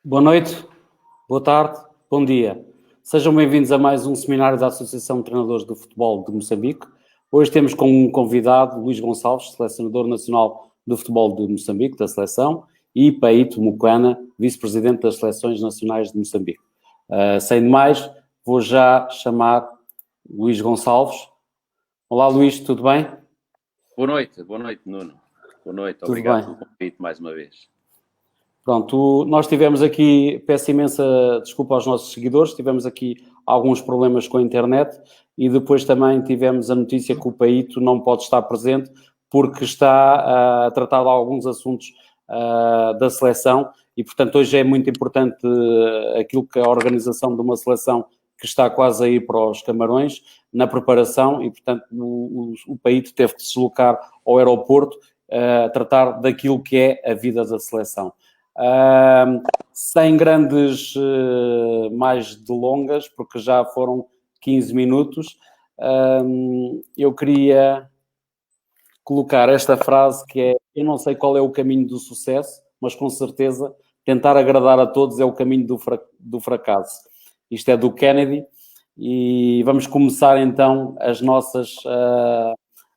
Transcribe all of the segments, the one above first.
Boa noite, boa tarde, bom dia. Sejam bem-vindos a mais um seminário da Associação de Treinadores de Futebol de Moçambique. Hoje temos como um convidado Luís Gonçalves, selecionador nacional de futebol de Moçambique, da seleção, e Paíto Mukwena, vice-presidente das seleções nacionais de Moçambique. Sem demais, vou já chamar Luís Gonçalves. Olá, Luís, tudo bem? Boa noite, Nuno. Boa noite, Tudo obrigado bem. pelo convite mais uma vez. Pronto, nós tivemos aqui, peço imensa desculpa aos nossos seguidores, tivemos aqui alguns problemas com a internet e depois também tivemos a notícia que o Paíto não pode estar presente porque está a tratar de alguns assuntos da seleção e, portanto, hoje é muito importante aquilo que a organização de uma seleção que está quase a ir para os Camarões, na preparação e, portanto, o Paíto teve que se deslocar ao aeroporto a tratar daquilo que é a vida da seleção. Sem grandes mais delongas, porque já foram 15 minutos, eu queria colocar esta frase que é: eu não sei qual é o caminho do sucesso, mas com certeza tentar agradar a todos é o caminho do fracasso. Isto é do Kennedy e vamos começar então as nossas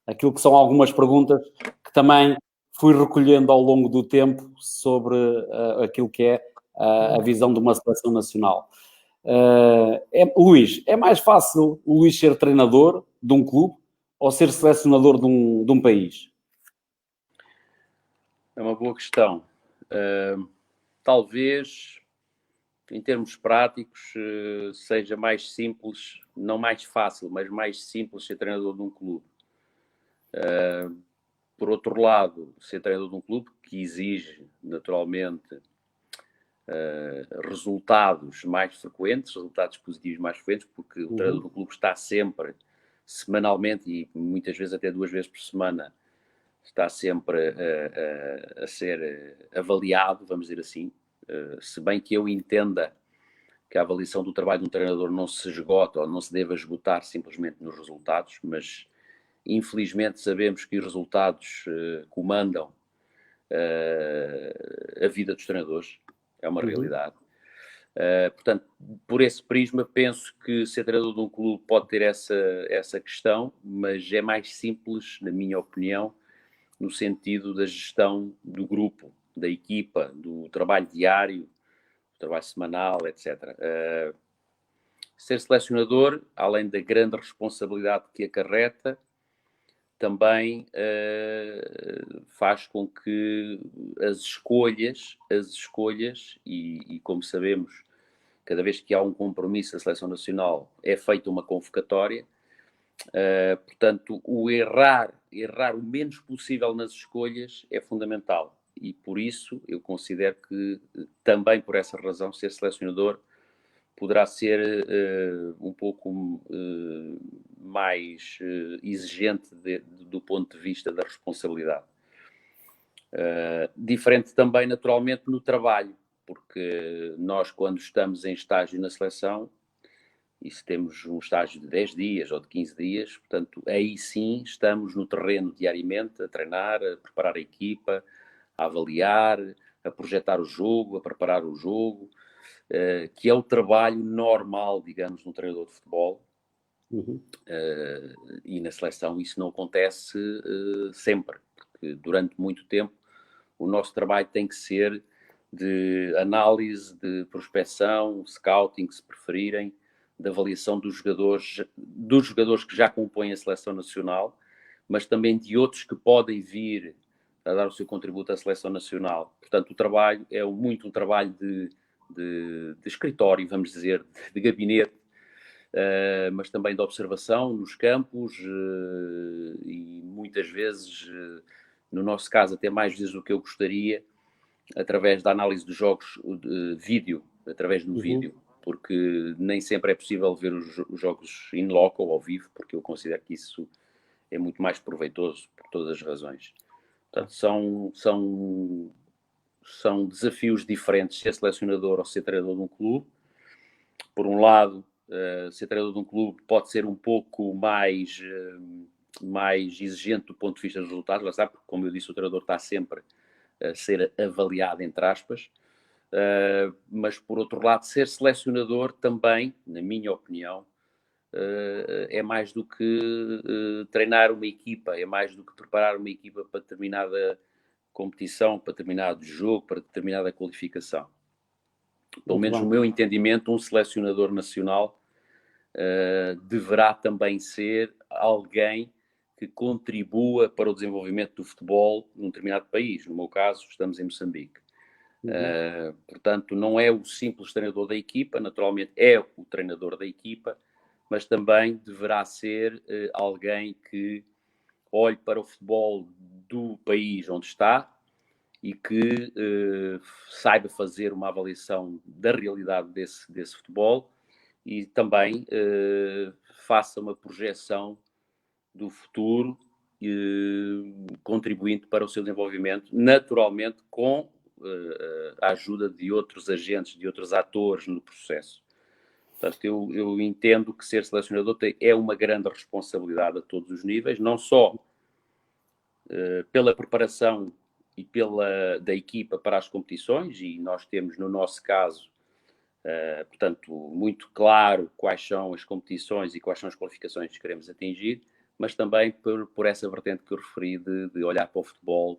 aquilo que são algumas perguntas que também fui recolhendo ao longo do tempo sobre aquilo que é a visão de uma seleção nacional. Luís, é mais fácil o Luís ser treinador de um clube ou ser selecionador de um país? É uma boa questão. Talvez, em termos práticos, seja mais simples, não mais fácil, mas mais simples ser treinador de um clube. Por outro lado, ser treinador de um clube que exige, naturalmente, resultados mais frequentes, resultados positivos mais frequentes, porque o treinador do clube está sempre, semanalmente e muitas vezes até 2 vezes por semana, está sempre a ser avaliado, vamos dizer assim, se bem que eu entenda que a avaliação do trabalho de um treinador não se esgota ou não se deve esgotar simplesmente nos resultados, mas infelizmente sabemos que os resultados comandam a vida dos treinadores, é uma realidade. Portanto, por esse prisma, penso que ser treinador de um clube pode ter essa questão, mas é mais simples, na minha opinião, no sentido da gestão do grupo, da equipa, do trabalho diário, do trabalho semanal, etc. Ser selecionador, além da grande responsabilidade que acarreta, também faz com que as escolhas, e como sabemos, cada vez que há um compromisso da Seleção Nacional, é feita uma convocatória. Portanto, o errar o menos possível nas escolhas é fundamental. E por isso, eu considero que, também por essa razão, ser selecionador poderá ser um pouco mais exigente do ponto de vista da responsabilidade. Diferente também, naturalmente, no trabalho, porque nós, quando estamos em estágio na seleção, e se temos um estágio de 10 dias ou de 15 dias, portanto, aí sim estamos no terreno diariamente, a treinar, a preparar a equipa, a avaliar, a projetar o jogo, a preparar o jogo, que é o trabalho normal, digamos, de um treinador de futebol. E na seleção isso não acontece sempre, porque durante muito tempo o nosso trabalho tem que ser de análise, de prospecção, scouting, se preferirem, de avaliação dos jogadores que já compõem a seleção nacional, mas também de outros que podem vir a dar o seu contributo à seleção nacional. Portanto, o trabalho é muito um trabalho de escritório, vamos dizer, de gabinete, mas também de observação nos campos e muitas vezes, no nosso caso, até mais vezes do que eu gostaria, através da análise dos jogos de vídeo, através do vídeo, porque nem sempre é possível ver os jogos in loco ou ao vivo, porque eu considero que isso é muito mais proveitoso por todas as razões. Portanto, são desafios diferentes ser selecionador ou ser treinador de um clube. Por um lado, ser treinador de um clube pode ser um pouco mais exigente do ponto de vista dos resultados, lá está, porque, como eu disse, o treinador está sempre a ser avaliado, entre aspas. mas por outro lado, ser selecionador também, na minha opinião, é mais do que treinar uma equipa, é mais do que preparar uma equipa para determinada competição, para determinado jogo, para determinada qualificação. Pelo menos no meu entendimento, um selecionador nacional deverá também ser alguém que contribua para o desenvolvimento do futebol num determinado país. No meu caso, estamos em Moçambique. Portanto, não é o simples treinador da equipa, naturalmente é o treinador da equipa, mas também deverá ser alguém que olhe para o futebol do país onde está e que saiba fazer uma avaliação da realidade desse futebol e também faça uma projeção do futuro, contribuindo para o seu desenvolvimento, naturalmente com a ajuda de outros agentes, de outros atores no processo. Portanto, eu entendo que ser selecionador é uma grande responsabilidade a todos os níveis, não só pela preparação e da equipa para as competições, e nós temos, no nosso caso, portanto, muito claro quais são as competições e quais são as qualificações que queremos atingir, mas também por essa vertente que eu referi de olhar para o futebol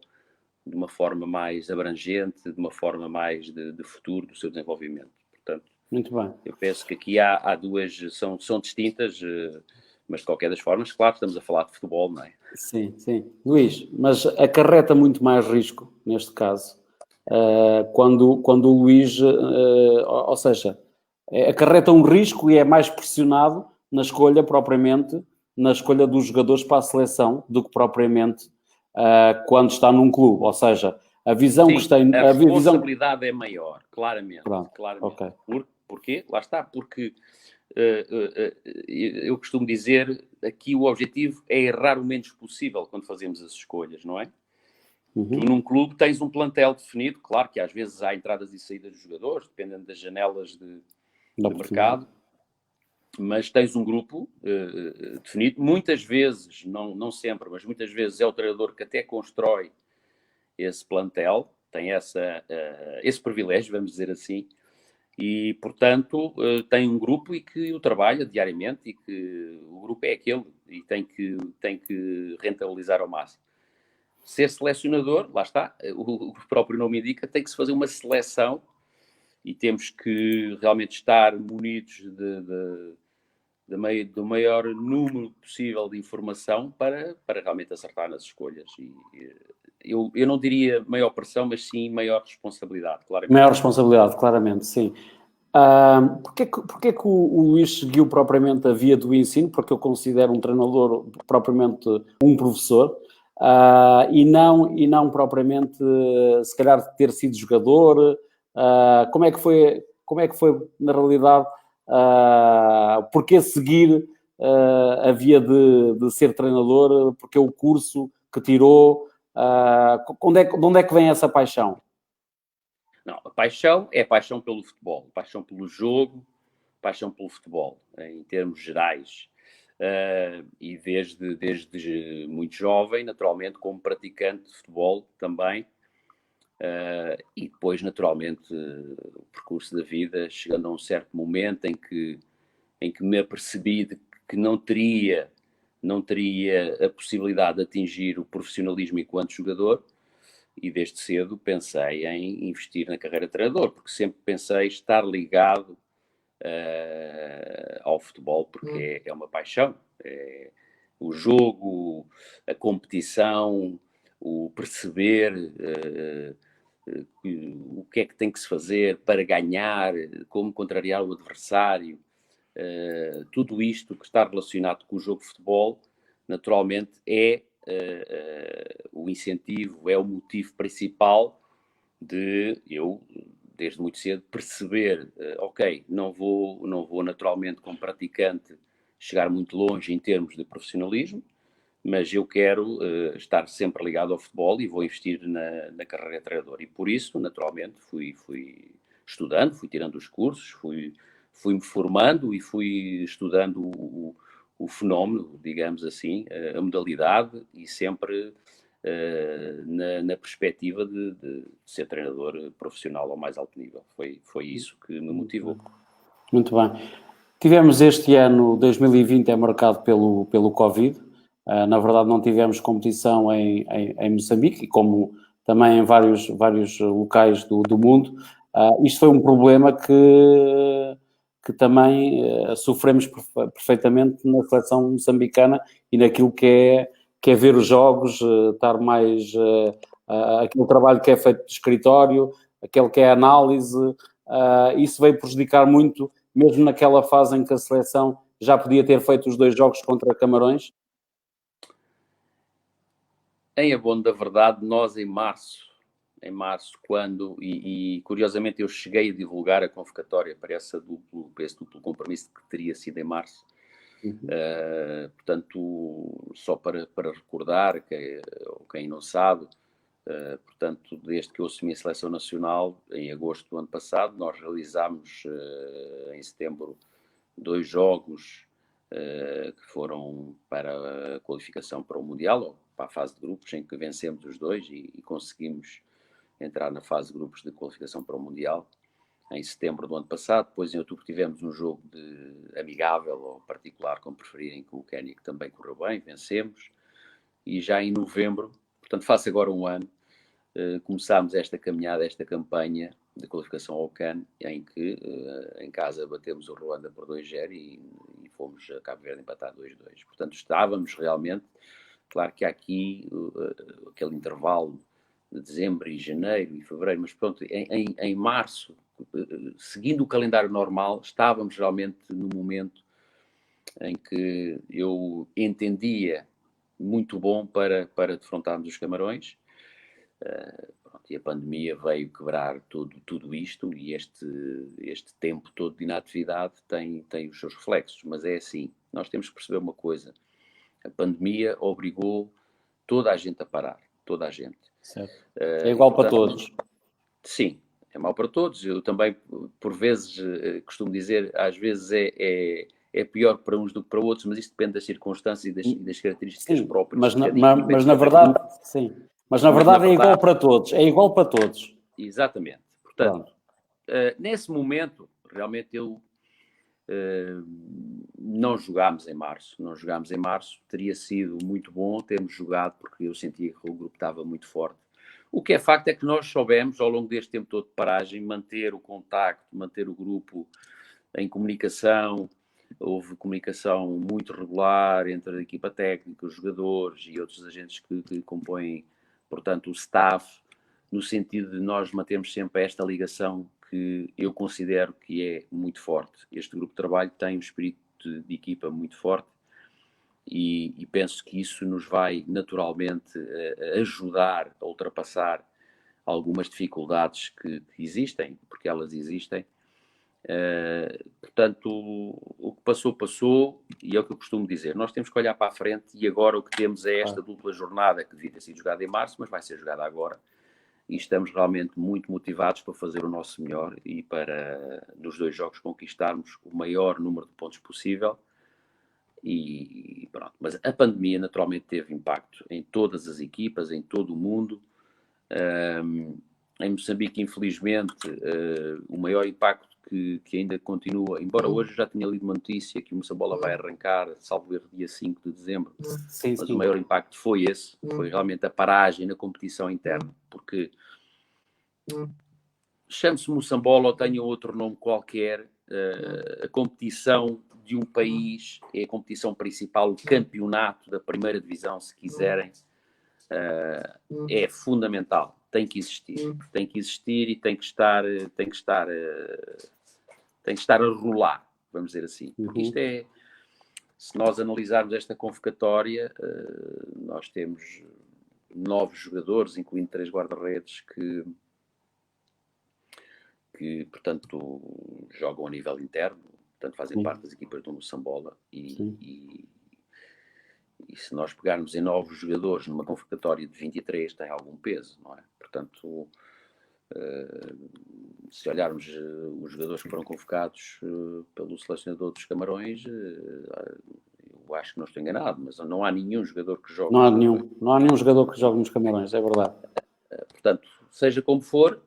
de uma forma mais abrangente, de uma forma mais de futuro do seu desenvolvimento. Portanto, muito bem. Eu penso que aqui há duas, são distintas, mas de qualquer das formas, claro, estamos a falar de futebol, não é? Sim, sim. Luís, mas acarreta muito mais risco, neste caso, quando o Luís, ou seja, acarreta um risco e é mais pressionado na escolha propriamente, na escolha dos jogadores para a seleção, do que propriamente quando está num clube. Ou seja, a visão Sim, que tem... a responsabilidade é maior, claramente. Pronto, claramente. okay. Porquê? Lá está, porque eu costumo dizer, aqui o objetivo é errar o menos possível quando fazemos as escolhas, não é? Tu num clube tens um plantel definido, claro que às vezes há entradas e saídas dos jogadores, dependendo das janelas de mercado, mas tens um grupo definido. Muitas vezes, não sempre, mas muitas vezes é o treinador que até constrói esse plantel, tem esse privilégio, vamos dizer assim, e, portanto, tem um grupo e que o trabalha diariamente e que o grupo é aquele e tem que rentabilizar ao máximo. Ser selecionador, lá está, o próprio nome indica, tem que se fazer uma seleção e temos que realmente estar munidos do maior número possível de informação para realmente acertar nas escolhas. Eu não diria maior pressão, mas sim maior responsabilidade, claramente. Maior responsabilidade, claramente, sim. Porquê que o Luís seguiu propriamente a via do ensino? Porque eu considero um treinador propriamente um professor, e não propriamente, se calhar, ter sido jogador. Como é que foi, na realidade, porquê seguir a via de ser treinador? Porque o curso que tirou, de onde é que vem essa paixão? Não, a paixão é a paixão pelo futebol, paixão pelo jogo, paixão pelo futebol, em termos gerais. E desde muito jovem, naturalmente, como praticante de futebol também. E depois, naturalmente, o percurso da vida, chegando a um certo momento em que me apercebi de que não teria a possibilidade de atingir o profissionalismo enquanto jogador, e desde cedo pensei em investir na carreira de treinador, porque sempre pensei estar ligado ao futebol, porque é uma paixão. É o jogo, a competição, o perceber o que é que tem que se fazer para ganhar, como contrariar o adversário. Tudo isto que está relacionado com o jogo de futebol, naturalmente, é o incentivo, é o motivo principal de eu, desde muito cedo, perceber, ok, não vou naturalmente como praticante chegar muito longe em termos de profissionalismo, mas eu quero estar sempre ligado ao futebol e vou investir na carreira de treinador. E por isso, naturalmente, fui estudando, fui tirando os cursos, fui-me formando e fui estudando o fenómeno, digamos assim, a modalidade, e sempre na perspectiva de ser treinador profissional ao mais alto nível. Foi isso que me motivou. Muito bem. Tivemos este ano, 2020, é marcado pelo Covid. Na verdade, não tivemos competição em Moçambique, e como também em vários locais do mundo. Isto foi um problema que também sofremos perfeitamente na seleção moçambicana e naquilo que é ver os jogos, estar mais aquele trabalho que é feito de escritório, aquele que é análise. Isso veio prejudicar muito, mesmo naquela fase em que a seleção já podia ter feito os 2 jogos contra Camarões. Em abono da verdade, nós em março, quando, e curiosamente eu cheguei a divulgar a convocatória para esse duplo compromisso que teria sido em março. Portanto, só para recordar, quem não sabe, portanto, desde que eu assumi a seleção nacional, em agosto do ano passado, nós realizámos em setembro 2 jogos que foram para a qualificação para o Mundial, ou para a fase de grupos, em que vencemos os 2 e conseguimos entrar na fase de grupos de qualificação para o Mundial em setembro do ano passado. Depois, em outubro, tivemos um jogo amigável ou particular, como preferirem, com o Quénia, que também correu bem, vencemos. E já em novembro, portanto, faço agora um ano, começámos esta caminhada, esta campanha de qualificação ao CAN, em que em casa batemos o Ruanda por 2-0 e fomos a Cabo Verde empatar 2-2. Portanto, estávamos realmente, claro que há aqui aquele intervalo de dezembro e janeiro e fevereiro, mas pronto, em março, seguindo o calendário normal, estávamos realmente no momento em que eu entendia muito bom para defrontarmos os Camarões. E a pandemia veio quebrar tudo isto, e este tempo todo de inatividade tem os seus reflexos. Mas é assim, nós temos que perceber uma coisa: a pandemia obrigou toda a gente a parar, toda a gente. Certo. É igual para todos. Sim, é mau para todos. Eu também, por vezes, costumo dizer, às vezes é pior para uns do que para outros, mas isto depende das circunstâncias e das características próprias de cada equipa. Mas na verdade, sim. Mas na verdade é igual para todos. É igual para todos. Exatamente. Portanto, nesse momento, realmente eu não jogámos em março. Teria sido muito bom termos jogado, porque eu sentia que o grupo estava muito forte. O que é facto é que nós soubemos, ao longo deste tempo todo de paragem, manter o contacto, manter o grupo em comunicação. Houve comunicação muito regular entre a equipa técnica, os jogadores e outros agentes que compõem, portanto, o staff, no sentido de nós mantermos sempre esta ligação que eu considero que é muito forte. Este grupo de trabalho tem um espírito de equipa muito forte e penso que isso nos vai naturalmente ajudar a ultrapassar algumas dificuldades que existem, porque elas existem. Portanto, o que passou, e é o que eu costumo dizer: nós temos que olhar para a frente, e agora o que temos é esta dupla jornada que devia ter sido jogada em março, mas vai ser jogada agora, e estamos realmente muito motivados para fazer o nosso melhor e para, nos 2 jogos, conquistarmos o maior número de pontos possível. E pronto. Mas a pandemia naturalmente teve impacto em todas as equipas, em todo o mundo. Em Moçambique, infelizmente, o maior impacto que ainda continua, embora hoje eu já tinha lido uma notícia que o Moçambola vai arrancar, salvo erro, dia 5 de dezembro, mas o maior impacto foi esse, foi realmente a paragem na competição interna, porque chame-se Moçambola ou tenha outro nome qualquer, a competição de um país é a competição principal, o campeonato da primeira divisão, se quiserem, é fundamental. Tem que existir e tem que estar a rolar, vamos dizer assim. Porque isto é, se nós analisarmos esta convocatória, nós temos 9 jogadores, incluindo 3 guarda-redes, que, portanto, jogam a nível interno, portanto, fazem parte das equipas do Moçambola e se nós pegarmos em 9 jogadores numa convocatória de 23, tem algum peso, não é? Portanto, se olharmos os jogadores que foram convocados pelo selecionador dos Camarões, eu eu acho que não estou enganado, mas não há nenhum jogador que jogue. Não há nenhum jogador que jogue nos Camarões, é verdade. Portanto, seja como for,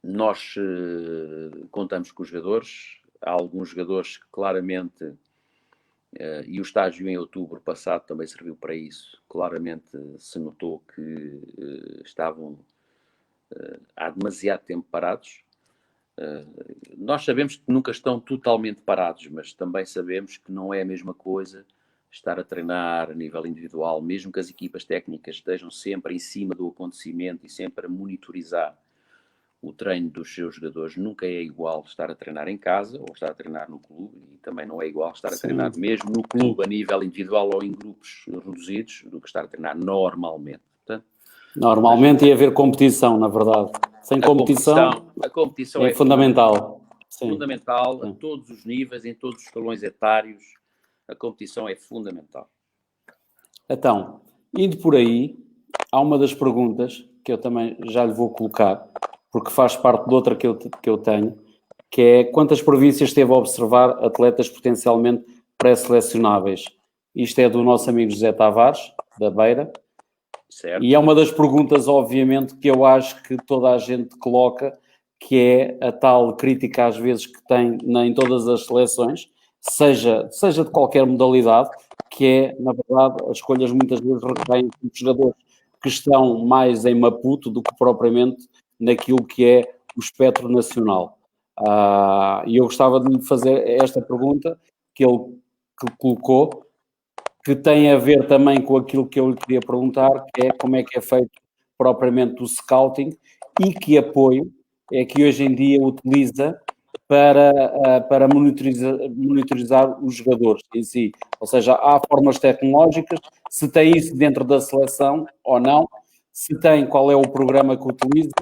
nós contamos com os jogadores. Há alguns jogadores que claramente, e o estágio em outubro passado também serviu para isso, claramente se notou que estavam há demasiado tempo parados. Nós sabemos que nunca estão totalmente parados, mas também sabemos que não é a mesma coisa estar a treinar a nível individual, mesmo que as equipas técnicas estejam sempre em cima do acontecimento e sempre a monitorizar o treino dos seus jogadores. Nunca é igual estar a treinar em casa ou estar a treinar no clube, e também não é igual estar a treinar mesmo no clube a nível individual ou em grupos reduzidos do que estar a treinar normalmente. Portanto, normalmente ia haver competição, na verdade. Sem competição, a competição é fundamental. Fundamental a todos os níveis, em todos os escalões etários. A competição é fundamental. Então, indo por aí, há uma das perguntas que eu também já lhe vou colocar, porque faz parte de outra que eu tenho, que é quantas províncias esteve a observar atletas potencialmente pré-selecionáveis? Isto é do nosso amigo José Tavares, da Beira. Certo. E é uma das perguntas, obviamente, que eu acho que toda a gente coloca, que é a tal crítica às vezes que tem em todas as seleções, seja de qualquer modalidade, que é, na verdade, as escolhas muitas vezes recaem com jogadores que estão mais em Maputo do que propriamente naquilo que é o espectro nacional. E eu gostava de lhe fazer esta pergunta que ele colocou, que tem a ver também com aquilo que eu lhe queria perguntar, que é como é que é feito propriamente o scouting e que apoio é que hoje em dia utiliza para monitorizar os jogadores em si. Ou seja, há formas tecnológicas, se tem isso dentro da seleção ou não, se tem, qual é o programa que utiliza,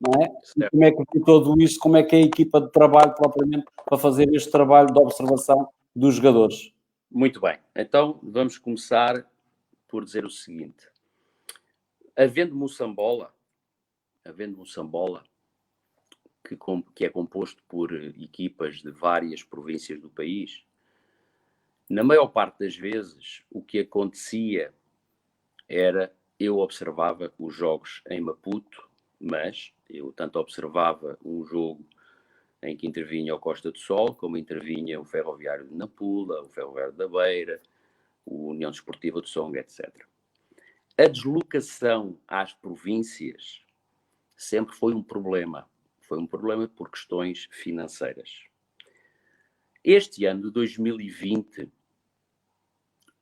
não é? E como é que tudo isto, como é que é a equipa de trabalho propriamente para fazer este trabalho de observação dos jogadores? Muito bem. Então, vamos começar por dizer o seguinte. Havendo Moçambola, que é composto por equipas de várias províncias do país, na maior parte das vezes o que acontecia era eu observava os jogos em Maputo, mas eu tanto observava um jogo em que intervinha o Costa do Sol, como intervinha o Ferroviário de Nampula, o Ferroviário da Beira, o União Desportiva de Songa, etc. A deslocação às províncias sempre foi um problema. Foi um problema por questões financeiras. Este ano de 2020,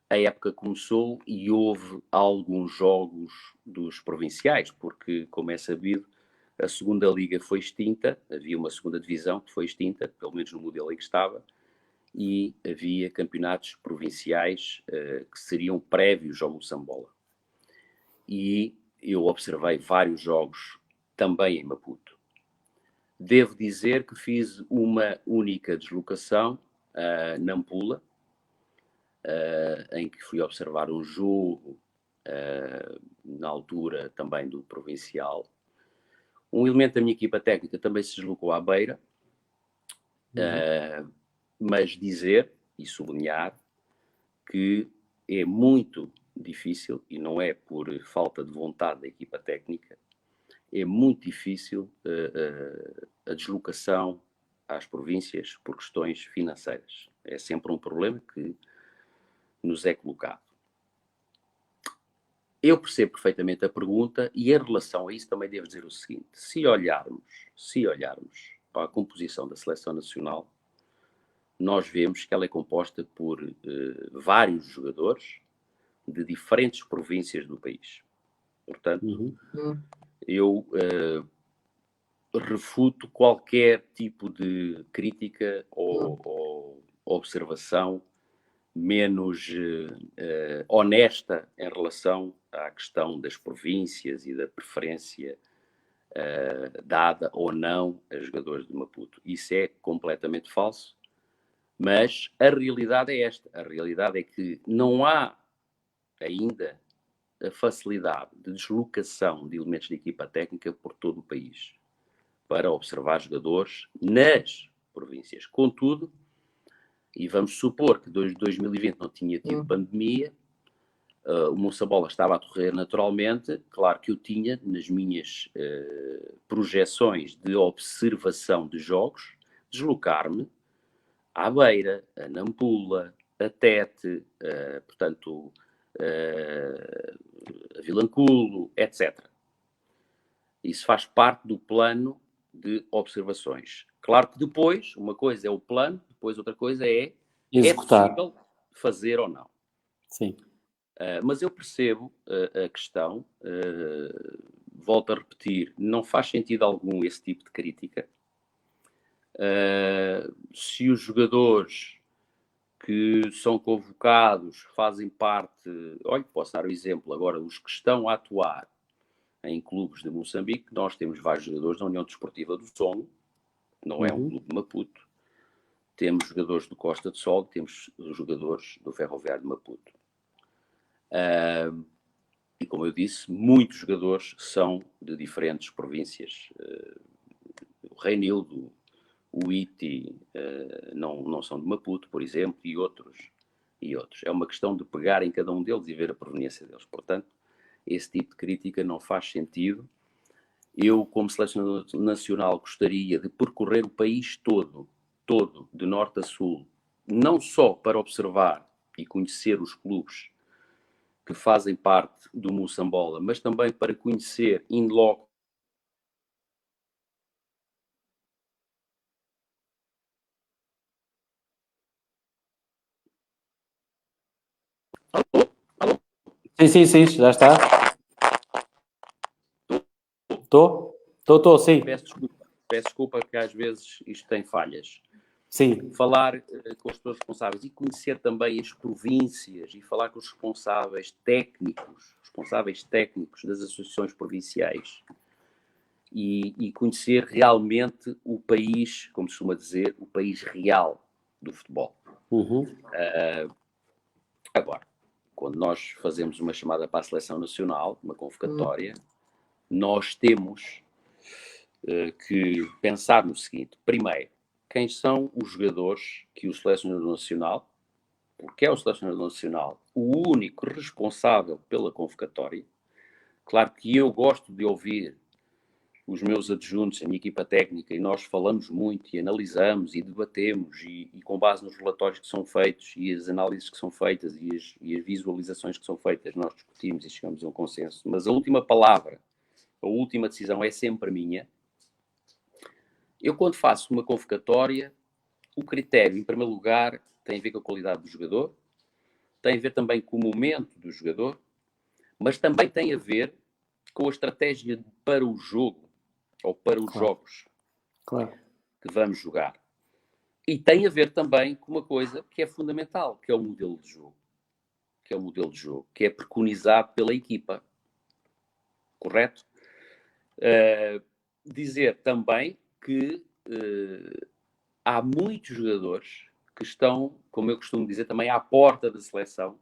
a época começou e houve alguns jogos dos provinciais, porque, como é sabido, a segunda liga foi extinta, havia uma segunda divisão que foi extinta, pelo menos no modelo em que estava, e havia campeonatos provinciais que seriam prévios ao Moçambola. E eu observei vários jogos também em Maputo. Devo dizer que fiz uma única deslocação a Nampula, em que fui observar um jogo na altura também do provincial. Um elemento da minha equipa técnica também se deslocou à Beira, mas dizer e sublinhar que é muito difícil, e não é por falta de vontade da equipa técnica, é muito difícil a deslocação às províncias por questões financeiras. É sempre um problema que nos é colocado. Eu percebo perfeitamente a pergunta e em relação a isso também devo dizer o seguinte: se olharmos para a composição da seleção nacional, nós vemos que ela é composta por vários jogadores de diferentes províncias do país. Portanto, eu refuto qualquer tipo de crítica ou observação menos honesta em relação à questão das províncias e da preferência dada ou não a jogadores de Maputo. Isso é completamente falso, mas a realidade é esta. A realidade é que não há ainda a facilidade de deslocação de elementos de equipa técnica por todo o país para observar jogadores nas províncias. Contudo, e vamos supor que 2020 não tinha tido pandemia, o Moçambola estava a decorrer naturalmente, claro que eu tinha nas minhas projeções de observação de jogos, deslocar-me à Beira, a Nampula, a Tete, portanto, a Vilanculo, etc. Isso faz parte do plano de observações. Claro que depois, uma coisa é o plano, depois outra coisa é executar. É possível fazer ou não. Sim. Mas eu percebo a questão, volto a repetir, não faz sentido algum esse tipo de crítica. Se os jogadores que são convocados fazem parte, olha, posso dar o exemplo agora, os que estão a atuar em clubes de Moçambique, nós temos vários jogadores da União Desportiva do Songo, não é um clube de Maputo, temos jogadores do Costa do Sol, temos jogadores do Ferroviário de Maputo. E como eu disse, muitos jogadores são de diferentes províncias. O Reinildo, o Iti, não são de Maputo, por exemplo, e outros. É uma questão de pegar em cada um deles e ver a proveniência deles. Portanto, esse tipo de crítica não faz sentido. Eu, como selecionador nacional, gostaria de percorrer o país todo, de norte a sul, não só para observar e conhecer os clubes que fazem parte do Moçambola, mas também para conhecer in loco. Alô? Sim, já está. Estou, sim. Peço desculpa que às vezes isto tem falhas. Sim. Falar com os pessoas responsáveis e conhecer também as províncias e falar com os responsáveis técnicos das associações provinciais e conhecer realmente o país, como se costuma dizer, o país real do futebol. Agora, quando nós fazemos uma chamada para a seleção nacional, uma convocatória, nós temos que pensar no seguinte. Primeiro, quem são os jogadores que o selecionador nacional, porque é o selecionador nacional o único responsável pela convocatória. Claro que eu gosto de ouvir os meus adjuntos, a minha equipa técnica, e nós falamos muito e analisamos e debatemos e com base nos relatórios que são feitos e as análises que são feitas e as visualizações que são feitas, nós discutimos e chegamos a um consenso. Mas a última palavra, a última decisão é sempre minha. Eu, quando faço uma convocatória, o critério, em primeiro lugar, tem a ver com a qualidade do jogador, tem a ver também com o momento do jogador, mas também tem a ver com a estratégia para o jogo, ou para os jogos que vamos jogar. E tem a ver também com uma coisa que é fundamental, que é o modelo de jogo. Que é preconizado pela equipa. Correto? Dizer também que há muitos jogadores que estão, como eu costumo dizer, também à porta da seleção.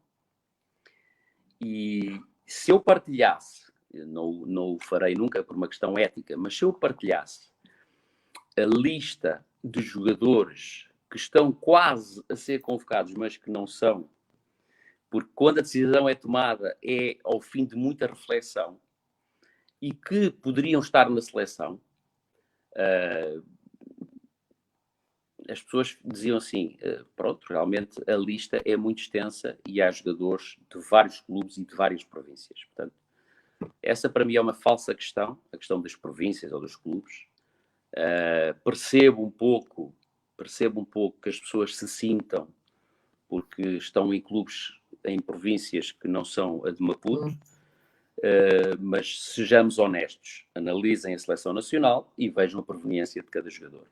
E se eu partilhasse, não o farei nunca por uma questão ética, mas se eu partilhasse a lista de jogadores que estão quase a ser convocados, mas que não são, porque quando a decisão é tomada é ao fim de muita reflexão, e que poderiam estar na seleção, as pessoas diziam assim, pronto, realmente a lista é muito extensa e há jogadores de vários clubes e de várias províncias. Portanto, essa para mim é uma falsa questão, a questão das províncias ou dos clubes. Percebo um pouco que as pessoas se sintam porque estão em clubes, em províncias que não são a de Maputo, mas sejamos honestos, analisem a seleção nacional e vejam a proveniência de cada jogador.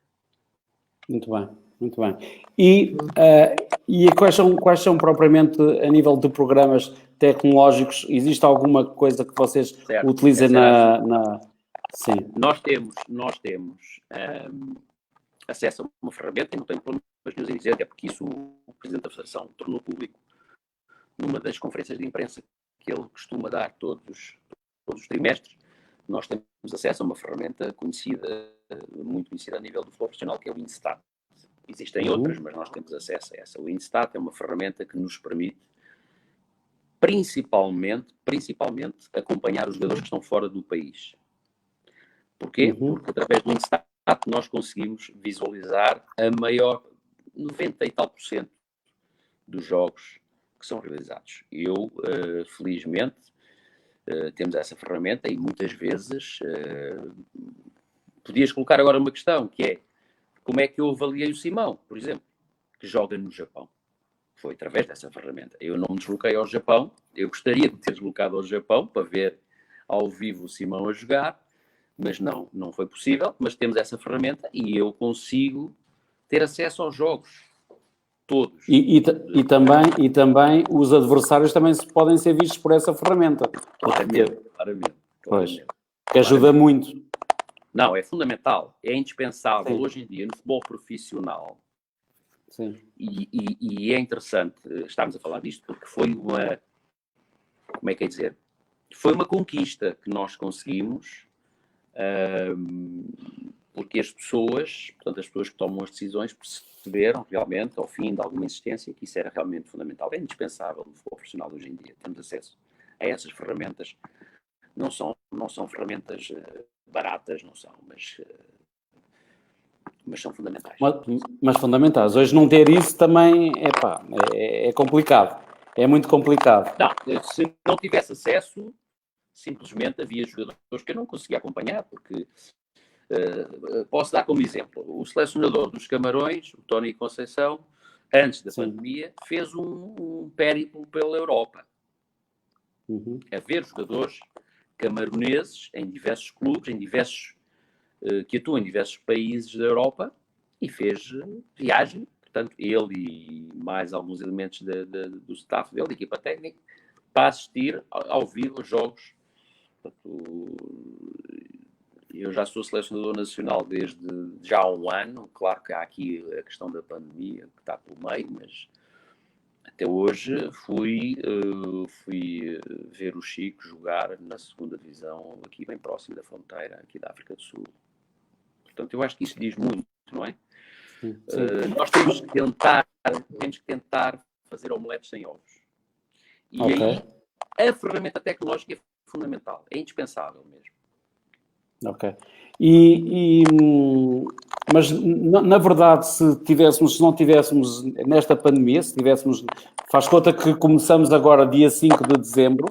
Muito bem. E quais são propriamente, a nível de programas tecnológicos, existe alguma coisa que vocês utilizem na... Sim. Nós temos acesso a uma ferramenta, e não tenho problemas nenhum em dizer, até porque isso o Presidente da Federação tornou público numa das conferências de imprensa que ele costuma dar todos os trimestres. Nós temos acesso a uma ferramenta muito conhecida a nível do futebol profissional, que é o INSTAT. Existem outras, mas nós temos acesso a essa. O Instat é uma ferramenta que nos permite, principalmente, acompanhar os jogadores que estão fora do país. Porquê? Porque através do Instat nós conseguimos visualizar a maior, 90 e tal % dos jogos que são realizados. Eu, felizmente, temos essa ferramenta e muitas vezes podias colocar agora uma questão, que é como é que eu avaliei o Simão, por exemplo, que joga no Japão. Foi através dessa ferramenta. Eu não me desloquei ao Japão, eu gostaria de ter deslocado ao Japão para ver ao vivo o Simão a jogar, mas não foi possível, mas temos essa ferramenta e eu consigo ter acesso aos jogos todos. E também os adversários também podem ser vistos por essa ferramenta. Claramente. Pois, que ajuda muito. Não, é fundamental, é indispensável. Sim. Hoje em dia no futebol profissional. Sim. E é interessante estarmos a falar disto porque foi uma, como é que é dizer, foi uma conquista que nós conseguimos, porque as pessoas que tomam as decisões perceberam realmente, ao fim de alguma insistência, que isso era realmente fundamental. É indispensável no futebol profissional hoje em dia. Temos acesso a essas ferramentas. Não são ferramentas baratas, não são, mas são fundamentais. Mas fundamentais. Hoje não ter isso também é complicado. É muito complicado. Não, se não tivesse acesso, simplesmente havia jogadores que eu não conseguia acompanhar, porque posso dar como exemplo, o selecionador dos Camarões, o Tony Conceição, antes da pandemia, fez um périplo pela Europa. A ver jogadores camaroneses em diversos clubes, que atuam em diversos países da Europa, e fez viagem, portanto, ele e mais alguns elementos do staff dele, da equipa técnica, para assistir ao vivo aos jogos. Portanto, eu já sou selecionador nacional desde já há um ano. Claro que há aqui a questão da pandemia que está pelo meio, mas até hoje fui ver o Chico jogar na 2ª divisão, aqui bem próximo da fronteira, aqui da África do Sul. Portanto, eu acho que isso diz muito, não é? Nós temos que tentar fazer omeletes sem ovos. E aí a ferramenta tecnológica é fundamental, é indispensável mesmo. Ok. Mas, na verdade, se não tivéssemos nesta pandemia, faz conta que começamos agora, dia 5 de dezembro,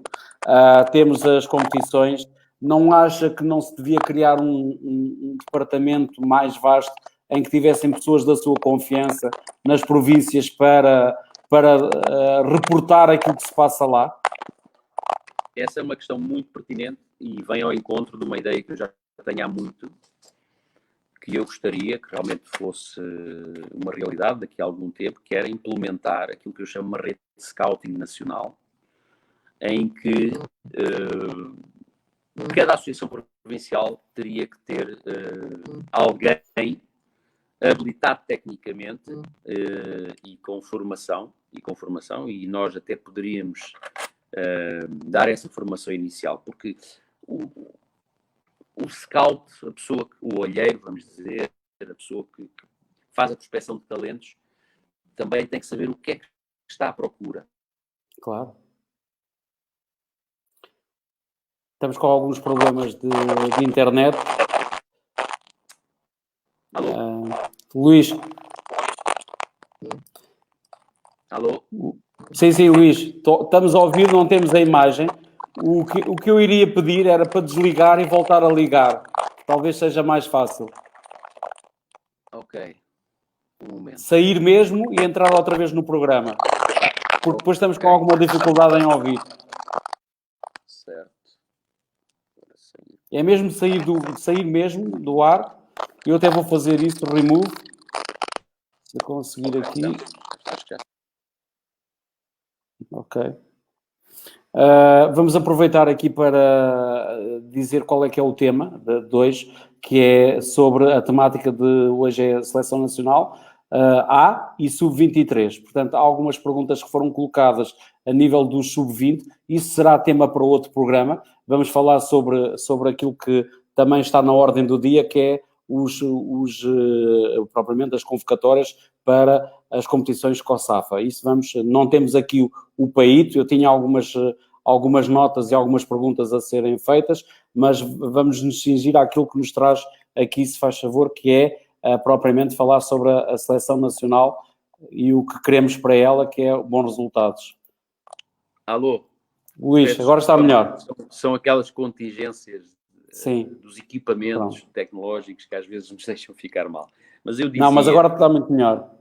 temos as competições, não acha que não se devia criar um departamento mais vasto em que tivessem pessoas da sua confiança nas províncias para reportar aquilo que se passa lá? Essa é uma questão muito pertinente e vem ao encontro de uma ideia que eu já tenho há muito, que eu gostaria que realmente fosse uma realidade daqui a algum tempo, que era implementar aquilo que eu chamo uma rede de scouting nacional, em que cada associação provincial teria que ter alguém habilitado tecnicamente e com formação, e nós até poderíamos dar essa formação inicial, porque o scout, o olheiro, vamos dizer, a pessoa que faz a prospecção de talentos, também tem que saber o que é que está à procura. Claro. Estamos com alguns problemas de internet. Alô? Luís. Alô? Sim, Luís. Estamos a ouvir, não temos a imagem. O que eu iria pedir era para desligar e voltar a ligar. Talvez seja mais fácil. Ok. Um momento. Sair mesmo e entrar outra vez no programa. Porque depois estamos com alguma dificuldade em ouvir. Certo. É mesmo sair mesmo do ar. Eu até vou fazer isso, remove. Se eu conseguir aqui. Acho que já. Ok. Vamos aproveitar aqui para dizer qual é que é o tema de hoje, que é sobre a temática de hoje é a Seleção Nacional A e Sub-23. Portanto, há algumas perguntas que foram colocadas a nível do Sub-20. Isso será tema para outro programa. Vamos falar sobre aquilo que também está na ordem do dia, que é propriamente as convocatórias para as competições COSAFA. Isso não temos aqui o PAITO, eu tinha algumas notas e algumas perguntas a serem feitas, mas vamos nos cingir àquilo que nos traz aqui, se faz favor, que é propriamente falar sobre a seleção nacional e o que queremos para ela, que é bons resultados. Alô? Luís, agora está melhor. São aquelas contingências Sim. dos equipamentos tecnológicos que às vezes nos deixam ficar mal. Mas eu dizia... Não, mas agora está muito melhor.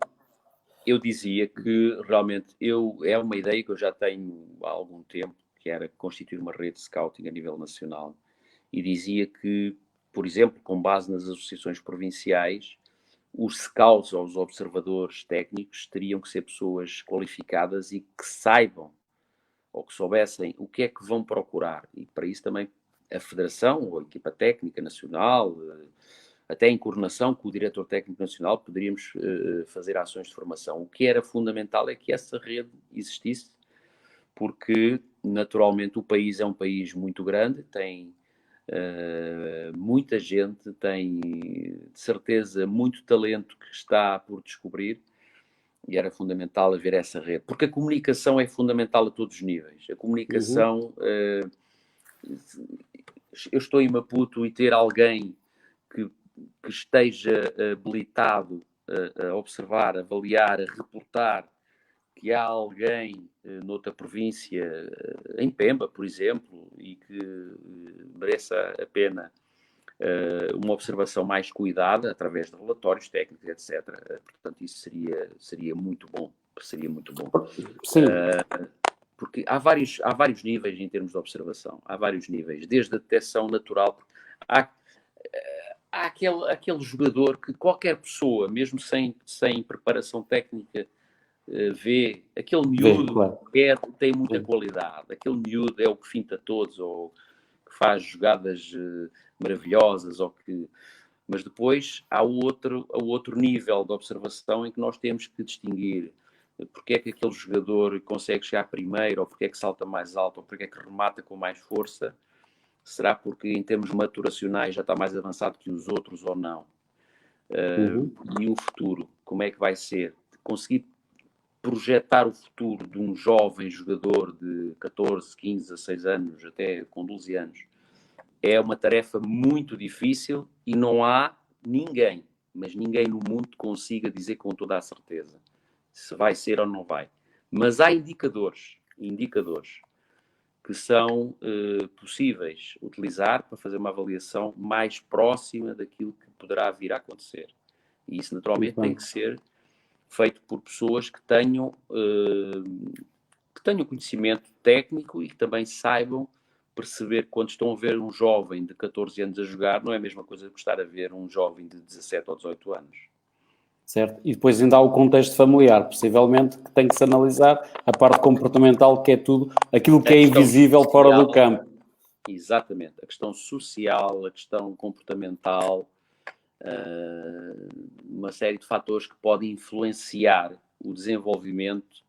Eu dizia que realmente é uma ideia que eu já tenho há algum tempo, que era constituir uma rede de scouting a nível nacional. E dizia que, por exemplo, com base nas associações provinciais, os scouts ou os observadores técnicos teriam que ser pessoas qualificadas e que saibam ou que soubessem o que é que vão procurar. E para isso também a Federação ou a equipa técnica nacional, até em coordenação com o diretor técnico nacional, poderíamos fazer ações de formação. O que era fundamental é que essa rede existisse, porque naturalmente o país é um país muito grande, tem muita gente, tem de certeza muito talento que está por descobrir, e era fundamental haver essa rede, porque a comunicação é fundamental a todos os níveis. A comunicação, eu estou em Maputo e ter alguém que esteja habilitado a observar, a avaliar, a reportar que há alguém noutra província, em Pemba, por exemplo, e que mereça a pena uma observação mais cuidada, através de relatórios técnicos, etc. Portanto, isso seria muito bom. Seria muito bom. Sim. Porque há vários níveis em termos de observação. Há vários níveis. Desde a detecção natural. Há aquele jogador que qualquer pessoa, mesmo sem preparação técnica, vê. Aquele miúdo claro. tem muita qualidade. Aquele miúdo é o que finta todos, ou que faz jogadas maravilhosas, mas depois há o outro nível de observação em que nós temos que distinguir porque é que aquele jogador consegue chegar primeiro, ou porque é que salta mais alto, ou porque é que remata com mais força. Será porque em termos maturacionais já está mais avançado que os outros ou não? E o futuro, como é que vai ser? Conseguir projetar o futuro de um jovem jogador de 14, 15, 16 anos, até com 12 anos, é uma tarefa muito difícil e não há ninguém, mas ninguém no mundo consiga dizer com toda a certeza se vai ser ou não vai. Mas há indicadores que são possíveis utilizar para fazer uma avaliação mais próxima daquilo que poderá vir a acontecer. E isso naturalmente tem que ser feito por pessoas que tenham conhecimento técnico e que também saibam perceber quando estão a ver um jovem de 14 anos a jogar, não é a mesma coisa que estar a ver um jovem de 17 ou 18 anos. Certo? E depois ainda há o contexto familiar, possivelmente, que tem que se analisar a parte comportamental, que é tudo aquilo que é invisível social, fora do campo. Exatamente. A questão social, a questão comportamental, uma série de fatores que podem influenciar o desenvolvimento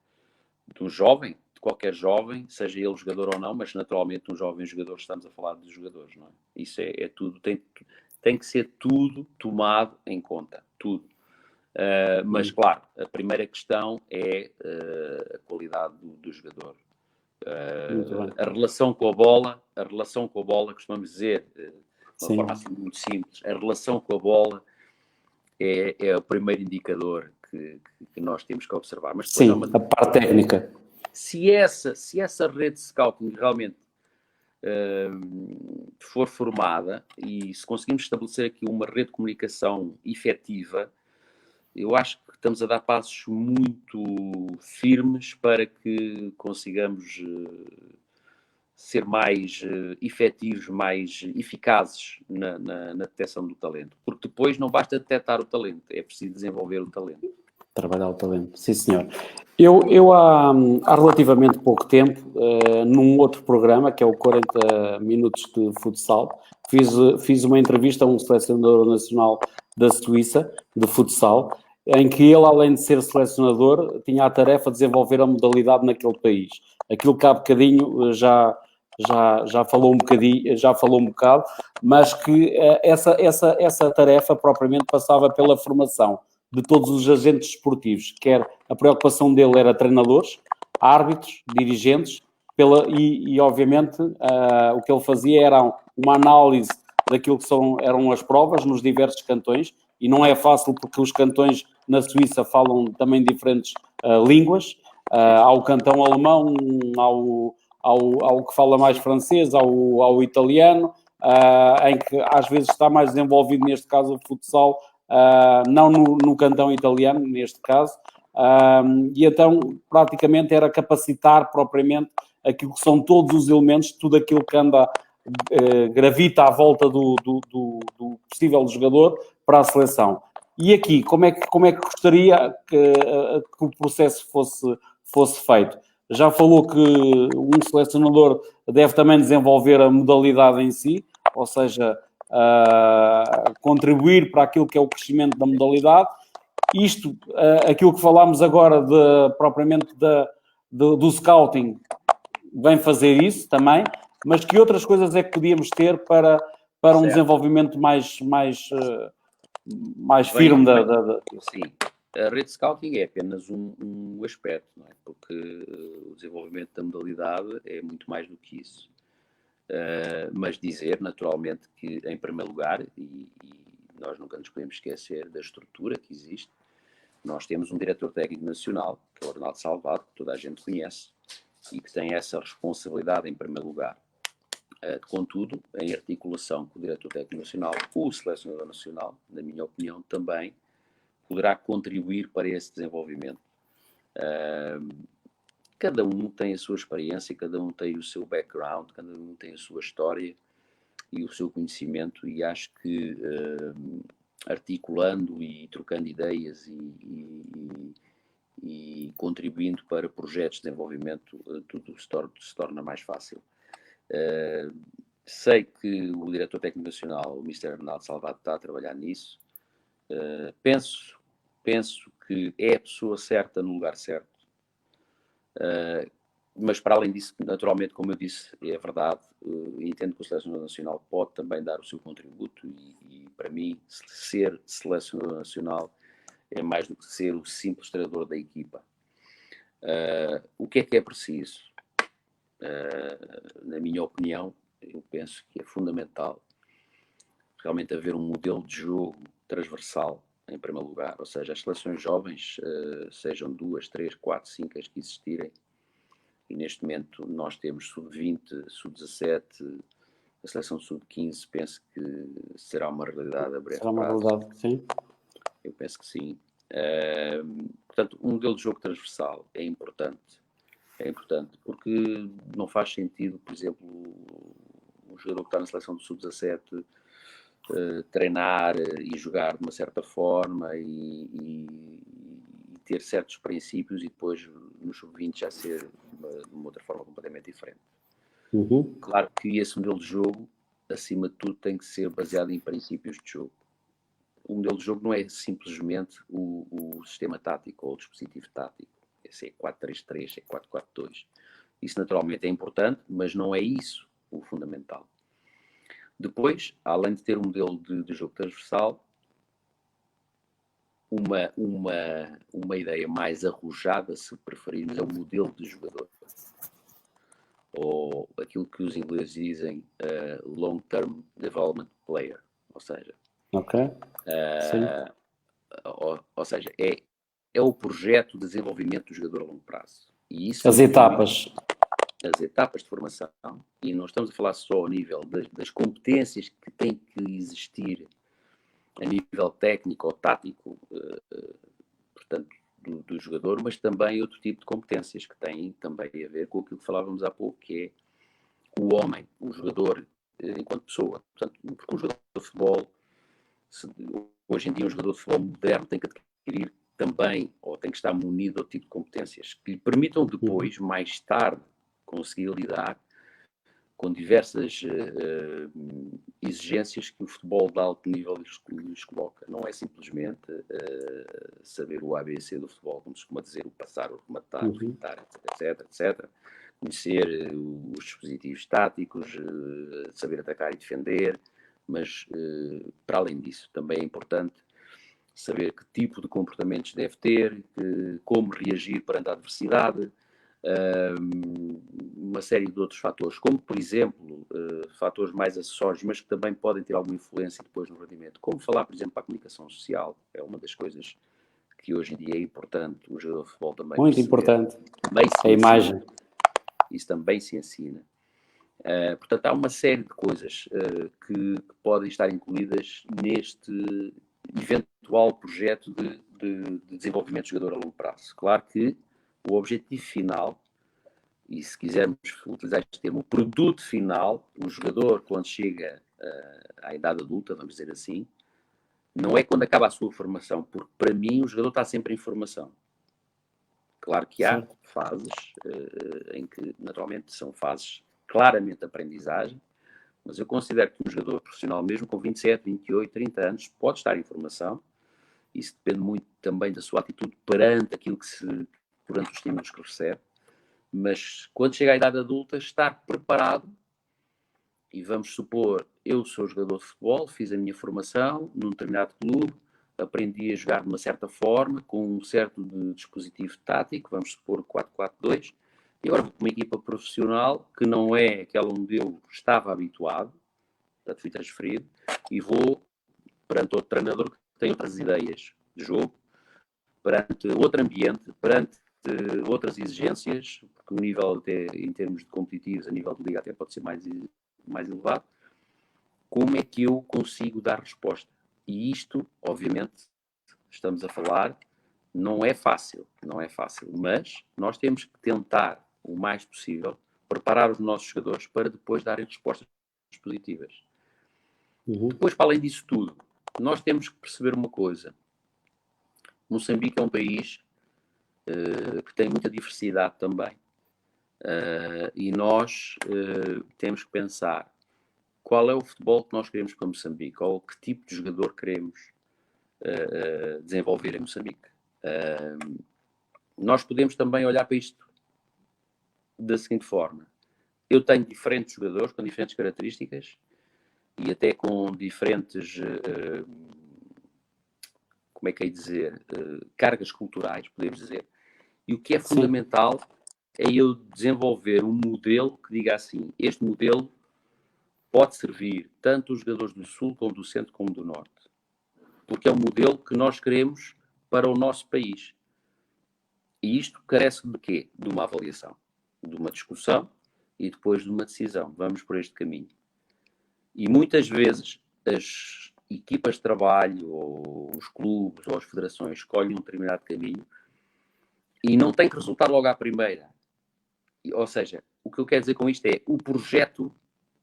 do jovem, de qualquer jovem, seja ele jogador ou não, mas naturalmente um jovem jogador, estamos a falar de jogadores, não é? Isso é tudo, tem que ser tudo tomado em conta, tudo. Mas claro, a primeira questão é a qualidade do jogador. A relação com a bola, costumamos dizer, de uma forma assim muito simples, a relação com a bola é o primeiro indicador que nós temos que observar. Mas sim, a parte técnica. Se essa rede de scouting realmente for formada e se conseguimos estabelecer aqui uma rede de comunicação efetiva, eu acho que estamos a dar passos muito firmes para que consigamos ser mais efetivos, mais eficazes na detecção do talento. Porque depois não basta detectar o talento, é preciso desenvolver o talento. Trabalhar o talento, sim senhor. Eu há relativamente pouco tempo, num outro programa, que é o 40 Minutos de Futsal, fiz uma entrevista a um selecionador nacional da Suíça, de futsal, em que ele, além de ser selecionador, tinha a tarefa de desenvolver a modalidade naquele país. Aquilo que há bocadinho já já falou um bocadinho, já falou um bocado, mas que essa tarefa propriamente passava pela formação de todos os agentes esportivos, quer a preocupação dele era treinadores, árbitros, dirigentes, e obviamente o que ele fazia era uma análise daquilo que eram as provas nos diversos cantões, e não é fácil porque os cantões na Suíça falam também diferentes línguas, há o cantão alemão, ao que fala mais francês, ao italiano, em que às vezes está mais desenvolvido, neste caso, o futsal, não no cantão italiano, neste caso, e então praticamente era capacitar propriamente aquilo que são todos os elementos, tudo aquilo que anda, gravita à volta do possível jogador para a seleção. E aqui, como é que gostaria que o processo fosse feito? Já falou que um selecionador deve também desenvolver a modalidade em si, ou seja, contribuir para aquilo que é o crescimento da modalidade. Isto, aquilo que falámos agora propriamente do scouting, vem fazer isso também, mas que outras coisas é que podíamos ter para um desenvolvimento mais firme Sim. A rede scouting é apenas um aspecto, não é? Porque o desenvolvimento da modalidade é muito mais do que isso. Mas dizer, naturalmente, que em primeiro lugar, e nós nunca nos podemos esquecer da estrutura que existe, nós temos um diretor técnico nacional, que é o Arnaldo Salvado, que toda a gente conhece, e que tem essa responsabilidade em primeiro lugar. Contudo, em articulação com o diretor técnico nacional, o selecionador nacional, na minha opinião, também poderá contribuir para esse desenvolvimento. Cada um tem a sua experiência, cada um tem o seu background, cada um tem a sua história e o seu conhecimento, e acho que articulando e trocando ideias e contribuindo para projetos de desenvolvimento, tudo se torna mais fácil. Sei que o diretor técnico nacional, o Mr. Arnaldo Salvado, está a trabalhar nisso. Penso que é a pessoa certa no lugar certo. Mas para além disso, naturalmente, como eu disse, é verdade, entendo que o selecionador nacional pode também dar o seu contributo e para mim, ser selecionador nacional é mais do que ser o simples treinador da equipa. O que é preciso? Na minha opinião, eu penso que é fundamental realmente haver um modelo de jogo transversal, em primeiro lugar, ou seja, as seleções jovens, sejam 2, 3, 4, 5 as que existirem, e neste momento nós temos sub-20, sub-17, a seleção sub-15, penso que será uma realidade a breve prazo. Será uma realidade, sim. Eu penso que sim. Portanto, um modelo de jogo transversal é importante. É importante porque não faz sentido, por exemplo, um jogador que está na seleção do sub-17 treinar e jogar de uma certa forma e ter certos princípios e depois no sub-20 já ser de uma outra forma completamente diferente. Claro que esse modelo de jogo, acima de tudo, tem que ser baseado em princípios de jogo. O modelo de jogo não é simplesmente o sistema tático ou o dispositivo tático. Esse é 4-3-3, é 4-4-2. Isso naturalmente é importante, mas não é isso o fundamental. Depois, além de ter um modelo de jogo transversal, uma ideia mais arrojada, se preferirmos, é o modelo de jogador. Ou aquilo que os ingleses dizem long-term development player. Ou seja, ou seja, é o projeto de desenvolvimento do jogador a longo prazo. E isso as etapas de formação, e não estamos a falar só ao nível das competências que têm que existir a nível técnico ou tático, portanto, do jogador, mas também outro tipo de competências que têm também a ver com aquilo que falávamos há pouco, que é o homem, o jogador enquanto pessoa. Portanto, porque um jogador de futebol, hoje em dia um jogador de futebol moderno tem que adquirir também, ou tem que estar munido de outro tipo de competências, que lhe permitam depois, mais tarde, conseguir lidar com diversas exigências que o futebol de alto nível lhes coloca. Não é simplesmente saber o ABC do futebol, como se costuma dizer, o passar, o rematar, o fintar, etc. conhecer os dispositivos táticos, saber atacar e defender, mas para além disso também é importante saber que tipo de comportamentos deve ter, como reagir perante a adversidade, uma série de outros fatores, como por exemplo fatores mais acessórios, mas que também podem ter alguma influência depois no rendimento, como falar por exemplo para a comunicação social, é uma das coisas que hoje em dia é importante um jogador de futebol também muito perceber. importante, A imagem. Isso também se ensina. Portanto, há uma série de coisas que podem estar incluídas neste eventual projeto de desenvolvimento de jogador a longo prazo. Claro que o objetivo final, e se quisermos utilizar este termo, o produto final, o jogador quando chega à idade adulta, vamos dizer assim, não é quando acaba a sua formação, porque para mim o jogador está sempre em formação. Claro que há fases em que naturalmente são fases claramente de aprendizagem, mas eu considero que um jogador profissional, mesmo com 27, 28, 30 anos, pode estar em formação. Isso depende muito também da sua atitude perante aquilo perante os estímulos que recebe. Mas quando chega à idade adulta, estar preparado, e vamos supor, eu sou jogador de futebol, fiz a minha formação num determinado clube, aprendi a jogar de uma certa forma, com um certo dispositivo tático, vamos supor 4-4-2, e agora vou para uma equipa profissional que não é aquela onde eu estava habituado, portanto fui transferido, e vou perante outro treinador que tem outras ideias de jogo, perante outro ambiente, perante outras exigências, porque o nível até em termos de competitivos, a nível de liga até pode ser mais elevado. Como é que eu consigo dar resposta? E isto, obviamente, estamos a falar, não é fácil, mas nós temos que tentar o mais possível preparar os nossos jogadores para depois darem respostas positivas. Depois, para além disso tudo, nós temos que perceber uma coisa. Moçambique é um país que tem muita diversidade também. E nós temos que pensar qual é o futebol que nós queremos para Moçambique, ou que tipo de jogador queremos desenvolver em Moçambique. Nós podemos também olhar para isto da seguinte forma. Eu tenho diferentes jogadores com diferentes características e até com diferentes, como é que é dizer, cargas culturais, podemos dizer. E o que é fundamental é eu desenvolver um modelo que diga assim, este modelo pode servir tanto os jogadores do Sul, como do Centro, como do Norte. Porque é um modelo que nós queremos para o nosso país. E isto carece de quê? De uma avaliação, de uma discussão e depois de uma decisão. Vamos por este caminho. E muitas vezes as equipas de trabalho, ou os clubes, ou as federações escolhem um determinado caminho e não tem que resultar logo à primeira. Ou seja, o que eu quero dizer com isto é, o projeto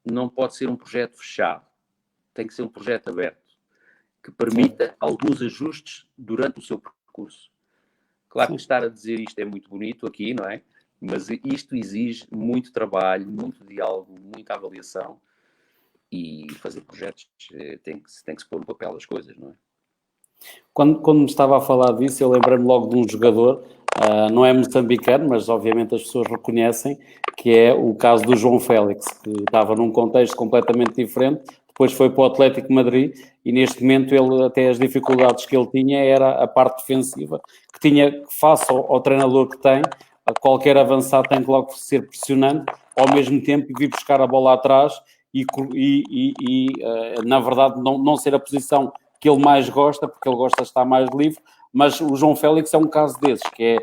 não pode ser um projeto fechado. Tem que ser um projeto aberto, que permita alguns ajustes durante o seu percurso. Claro que estar a dizer isto é muito bonito aqui, não é? Mas isto exige muito trabalho, muito diálogo, muita avaliação, e fazer projetos tem que se pôr no papel as coisas, não é? Quando me estava a falar disso, eu lembrei-me logo de um jogador, não é moçambicano, mas obviamente as pessoas reconhecem, que é o caso do João Félix, que estava num contexto completamente diferente, depois foi para o Atlético de Madrid e neste momento ele, até as dificuldades que ele tinha era a parte defensiva, que tinha, face ao treinador que tem, qualquer avançado tem que logo ser pressionante, ao mesmo tempo vir buscar a bola atrás e na verdade não ser a posição que ele mais gosta, porque ele gosta de estar mais livre, mas o João Félix é um caso desses, que é,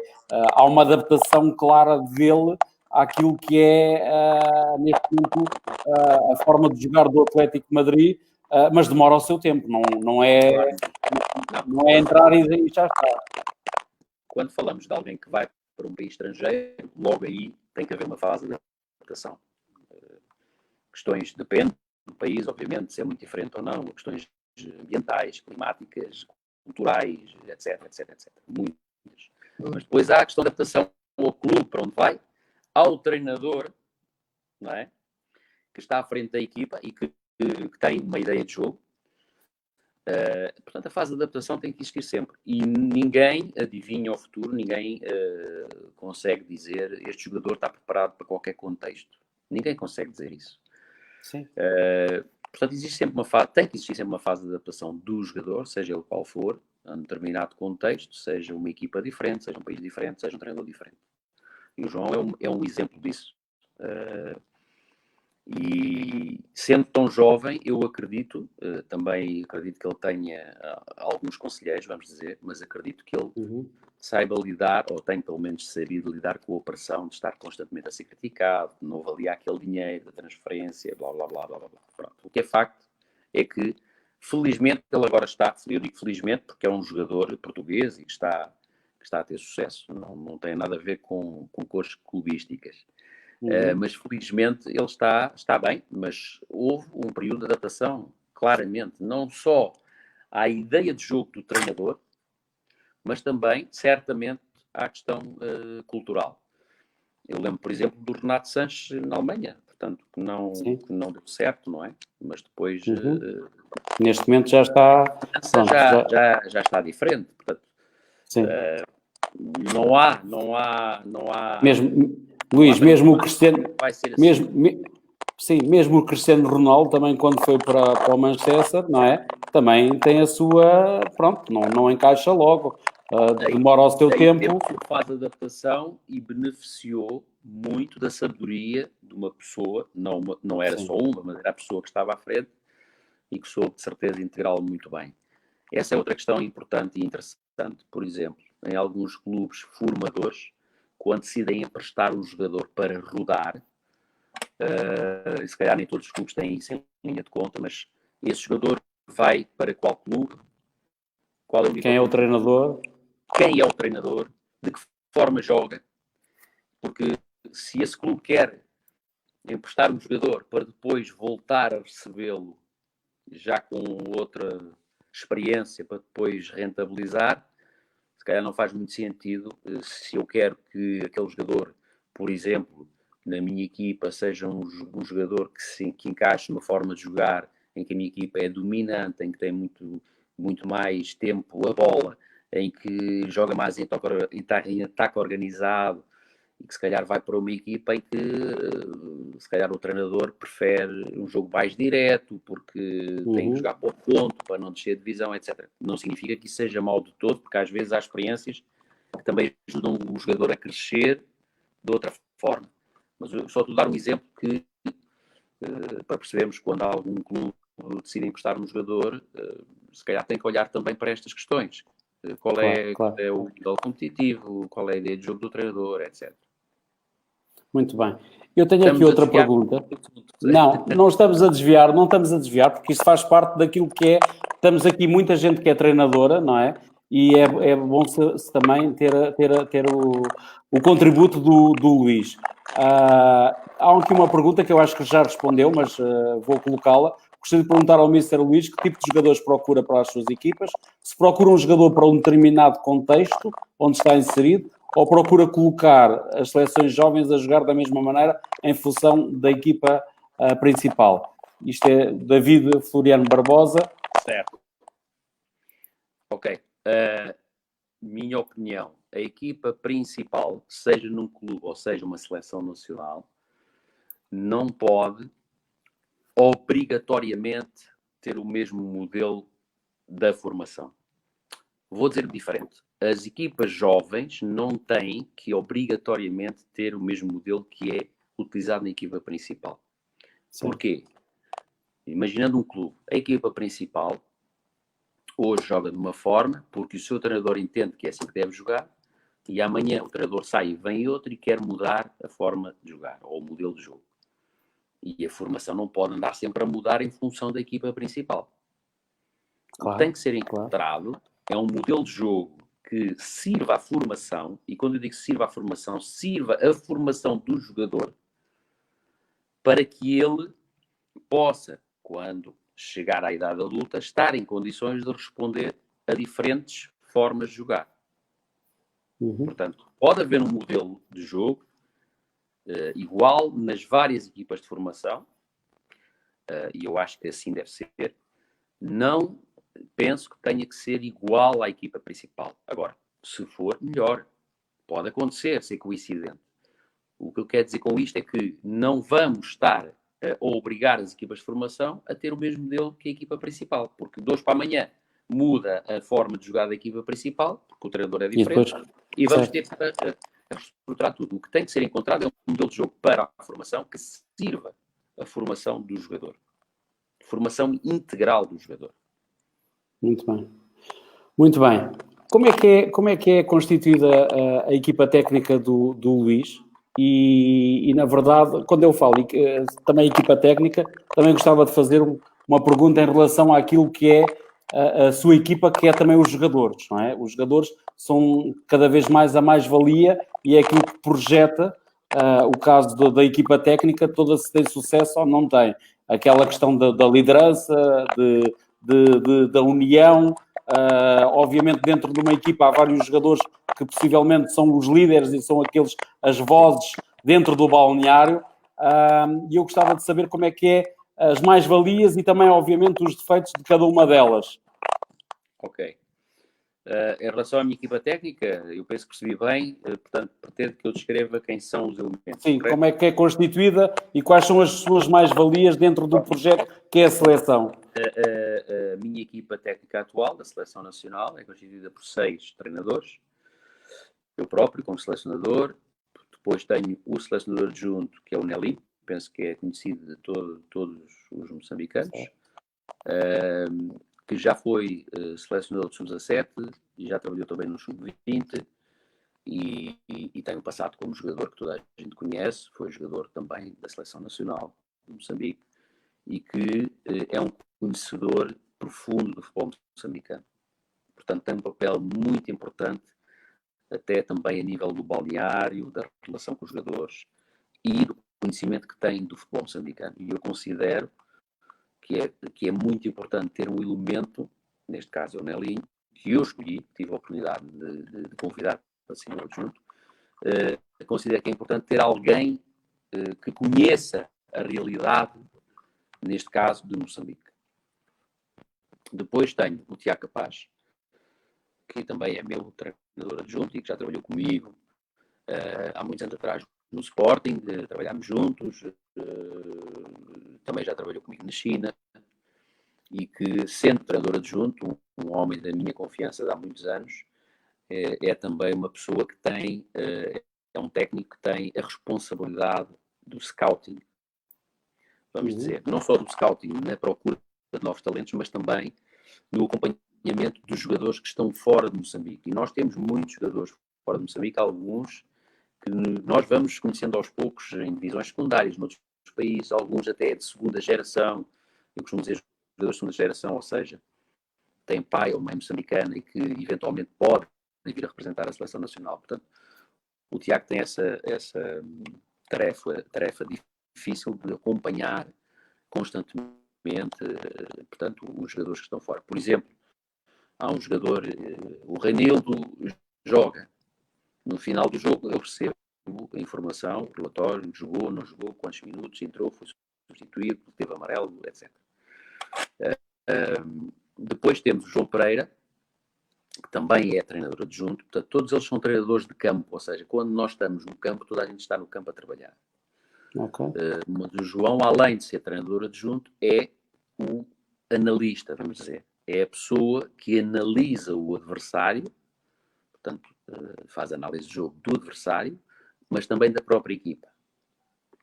há uma adaptação clara dele àquilo que é, neste momento, a forma de jogar do Atlético de Madrid, mas demora o seu tempo, não é entrar e já está. Quando falamos de alguém que vai para um país estrangeiro, logo aí tem que haver uma fase de adaptação. Questões, depende do país, obviamente, se é muito diferente ou não, questões ambientais, climáticas, culturais, etc. Muitas. Mas depois há a questão de adaptação ao clube para onde vai, ao treinador, não é? Que está à frente da equipa e que tem uma ideia de jogo. Portanto, a fase de adaptação tem que existir sempre. E ninguém adivinha o futuro, ninguém consegue dizer este jogador está preparado para qualquer contexto. Ninguém consegue dizer isso. Sim. Portanto, existe sempre uma fase, tem que existir sempre uma fase de adaptação do jogador, seja ele qual for, a um determinado contexto, seja uma equipa diferente, seja um país diferente, seja um treinador diferente. E o João é um exemplo disso. E sendo tão jovem, eu acredito, também acredito que ele tenha alguns conselheiros, vamos dizer, mas acredito que ele saiba lidar, ou tem pelo menos sabido lidar com a operação de estar constantemente a ser criticado, de não avaliar aquele dinheiro da transferência, blá, blá, blá, blá, blá. Pronto. O que é facto é que, felizmente, ele agora está, eu digo felizmente porque é um jogador português e que está a ter sucesso, não tem nada a ver com cores clubísticas. Mas felizmente ele está bem, mas houve um período de adaptação, claramente, não só à ideia de jogo do treinador, mas também, certamente, à questão cultural. Eu lembro, por exemplo, do Renato Sanches na Alemanha, portanto, que não deu certo, não é? Mas depois... Neste momento já está... Pronto, já está diferente, portanto... Não há... Luís, mesmo o Cristiano... Vai ser assim. Mesmo o Cristiano Ronaldo, também quando foi para o Manchester, não é? Também tem a sua... Pronto, não encaixa logo. Demora o seu tempo. Faz adaptação e beneficiou muito da sabedoria de uma pessoa, não era só uma, mas era a pessoa que estava à frente e que soube de certeza integrá-lo muito bem. Essa é outra questão importante e interessante. Por exemplo, em alguns clubes formadores, quando decidem emprestar um jogador para rodar, se calhar nem todos os clubes têm isso em linha de conta, mas esse jogador vai para qual clube? Qual é o nível? Quem é o treinador? Quem é o treinador? De que forma joga? Porque se esse clube quer emprestar um jogador para depois voltar a recebê-lo já com outra experiência para depois rentabilizar, se calhar não faz muito sentido. Se eu quero que aquele jogador, por exemplo, na minha equipa seja um jogador que encaixe numa forma de jogar em que a minha equipa é dominante, em que tem muito mais tempo a bola, em que joga mais em ataque organizado, e que se calhar vai para uma equipa em que se calhar o treinador prefere um jogo mais direto, porque tem que jogar para o ponto, para não descer de divisão, etc. Não significa que isso seja mau de todo, porque às vezes há experiências que também ajudam o jogador a crescer de outra forma. Mas eu só estou a dar um exemplo que, para percebermos quando algum clube decide emprestar um jogador, se calhar tem que olhar também para estas questões. Qual é o nível competitivo, qual é a ideia de jogo do treinador, etc. Muito bem. Eu tenho aqui outra pergunta. Não estamos a desviar, porque isto faz parte daquilo que é. Estamos aqui muita gente que é treinadora, não é? E é bom se também ter o contributo do Luís. Há aqui uma pergunta que eu acho que já respondeu, mas vou colocá-la. Gostaria de perguntar ao Mr. Luís que tipo de jogadores procura para as suas equipas, se procura um jogador para um determinado contexto onde está inserido, ou procura colocar as seleções jovens a jogar da mesma maneira em função da equipa principal. Isto é David Floriano Barbosa. Certo. Ok. Minha opinião, a equipa principal, seja num clube ou seja uma seleção nacional, não pode obrigatoriamente ter o mesmo modelo da formação. Vou dizer diferente. As equipas jovens não têm que obrigatoriamente ter o mesmo modelo que é utilizado na equipa principal. Sim. Porquê? Imaginando um clube, a equipa principal hoje joga de uma forma porque o seu treinador entende que é assim que deve jogar, e amanhã o treinador sai e vem outro e quer mudar a forma de jogar ou o modelo de jogo. E a formação não pode andar sempre a mudar em função da equipa principal. Claro, tem que ser encontrado é um modelo de jogo que sirva à formação, e quando eu digo sirva à formação, sirva a formação do jogador para que ele possa, quando chegar à idade adulta, estar em condições de responder a diferentes formas de jogar. Portanto, pode haver um modelo de jogo igual nas várias equipas de formação, e eu acho que assim deve ser. Não penso que tenha que ser igual à equipa principal. Agora, se for, melhor. Pode acontecer, ser coincidente. O que eu quero dizer com isto é que não vamos estar a obrigar as equipas de formação a ter o mesmo modelo que a equipa principal, porque de hoje para amanhã muda a forma de jogar da equipa principal, porque o treinador é diferente, e vamos ter que reestruturar tudo. O que tem que ser encontrado é um modelo de jogo para a formação que sirva a formação do jogador. Formação integral do jogador. Muito bem. Muito bem. Como é que é constituída a equipa técnica do Luís? E, na verdade, quando eu falo também equipa técnica, também gostava de fazer uma pergunta em relação àquilo que é a sua equipa, que é também os jogadores, não é? Os jogadores são cada vez mais a mais-valia e é aquilo que projeta o caso da equipa técnica, toda se tem sucesso ou não tem. Aquela questão da liderança, da união. Obviamente, dentro de uma equipa há vários jogadores que possivelmente são os líderes e são as vozes dentro do balneário. E eu gostava de saber como é que é as mais-valias e também, obviamente, os defeitos de cada uma delas. Ok. Em relação à minha equipa técnica, eu penso que percebi bem, portanto, pretendo que eu descreva quem são os elementos. Sim, correto? como é que é constituída e quais são as suas mais-valias dentro do projeto que é a seleção. A minha equipa técnica atual, da Seleção Nacional, é constituída por 6 treinadores. Eu próprio, como selecionador. Depois tenho o selecionador adjunto, que é o Nelly, penso que é conhecido de todos os moçambicanos, que já foi selecionador do Sub-17 e já trabalhou também no Sub-20 e tem um passado como jogador que toda a gente conhece, foi jogador também da Seleção Nacional de Moçambique e que é um conhecedor profundo do futebol moçambicano. Portanto, tem um papel muito importante até também a nível do balneário, da relação com os jogadores e do conhecimento que tem do futebol moçambicano. E eu considero que é muito importante ter um elemento, neste caso é o Nelinho, que eu escolhi, tive a oportunidade de convidar para ser meu adjunto. Considero que é importante ter alguém que conheça a realidade, neste caso, de Moçambique. Depois tenho o Tiago Capaz, que também é meu treinador adjunto e que já trabalhou comigo há muitos anos atrás no Sporting, trabalhámos juntos, também já trabalhou comigo na China, e que, sendo treinador adjunto, um homem da minha confiança de há muitos anos, é também uma pessoa que tem, é um técnico que tem a responsabilidade do scouting, vamos dizer, não só do scouting na procura de novos talentos, mas também no acompanhamento dos jogadores que estão fora de Moçambique. E nós temos muitos jogadores fora de Moçambique, alguns que nós vamos conhecendo aos poucos em divisões secundárias, noutros países, alguns até de segunda geração, eu costumo dizer jogadores de segunda geração, ou seja, têm pai ou mãe moçambicana e que eventualmente podem vir a representar a seleção nacional. Portanto, o Tiago tem essa tarefa difícil de acompanhar constantemente, portanto, os jogadores que estão fora. Por exemplo, há um jogador, o Reinildo joga. No final do jogo, eu recebo a informação, o relatório, jogou, não jogou, quantos minutos entrou, foi substituído, teve amarelo, etc. Depois temos o João Pereira, que também é treinador adjunto. Portanto, todos eles são treinadores de campo, ou seja, quando nós estamos no campo, toda a gente está no campo a trabalhar. Okay. Mas o João, além de ser treinador adjunto, é o analista, vamos dizer. É a pessoa que analisa o adversário, portanto, faz análise de jogo do adversário, mas também da própria equipa.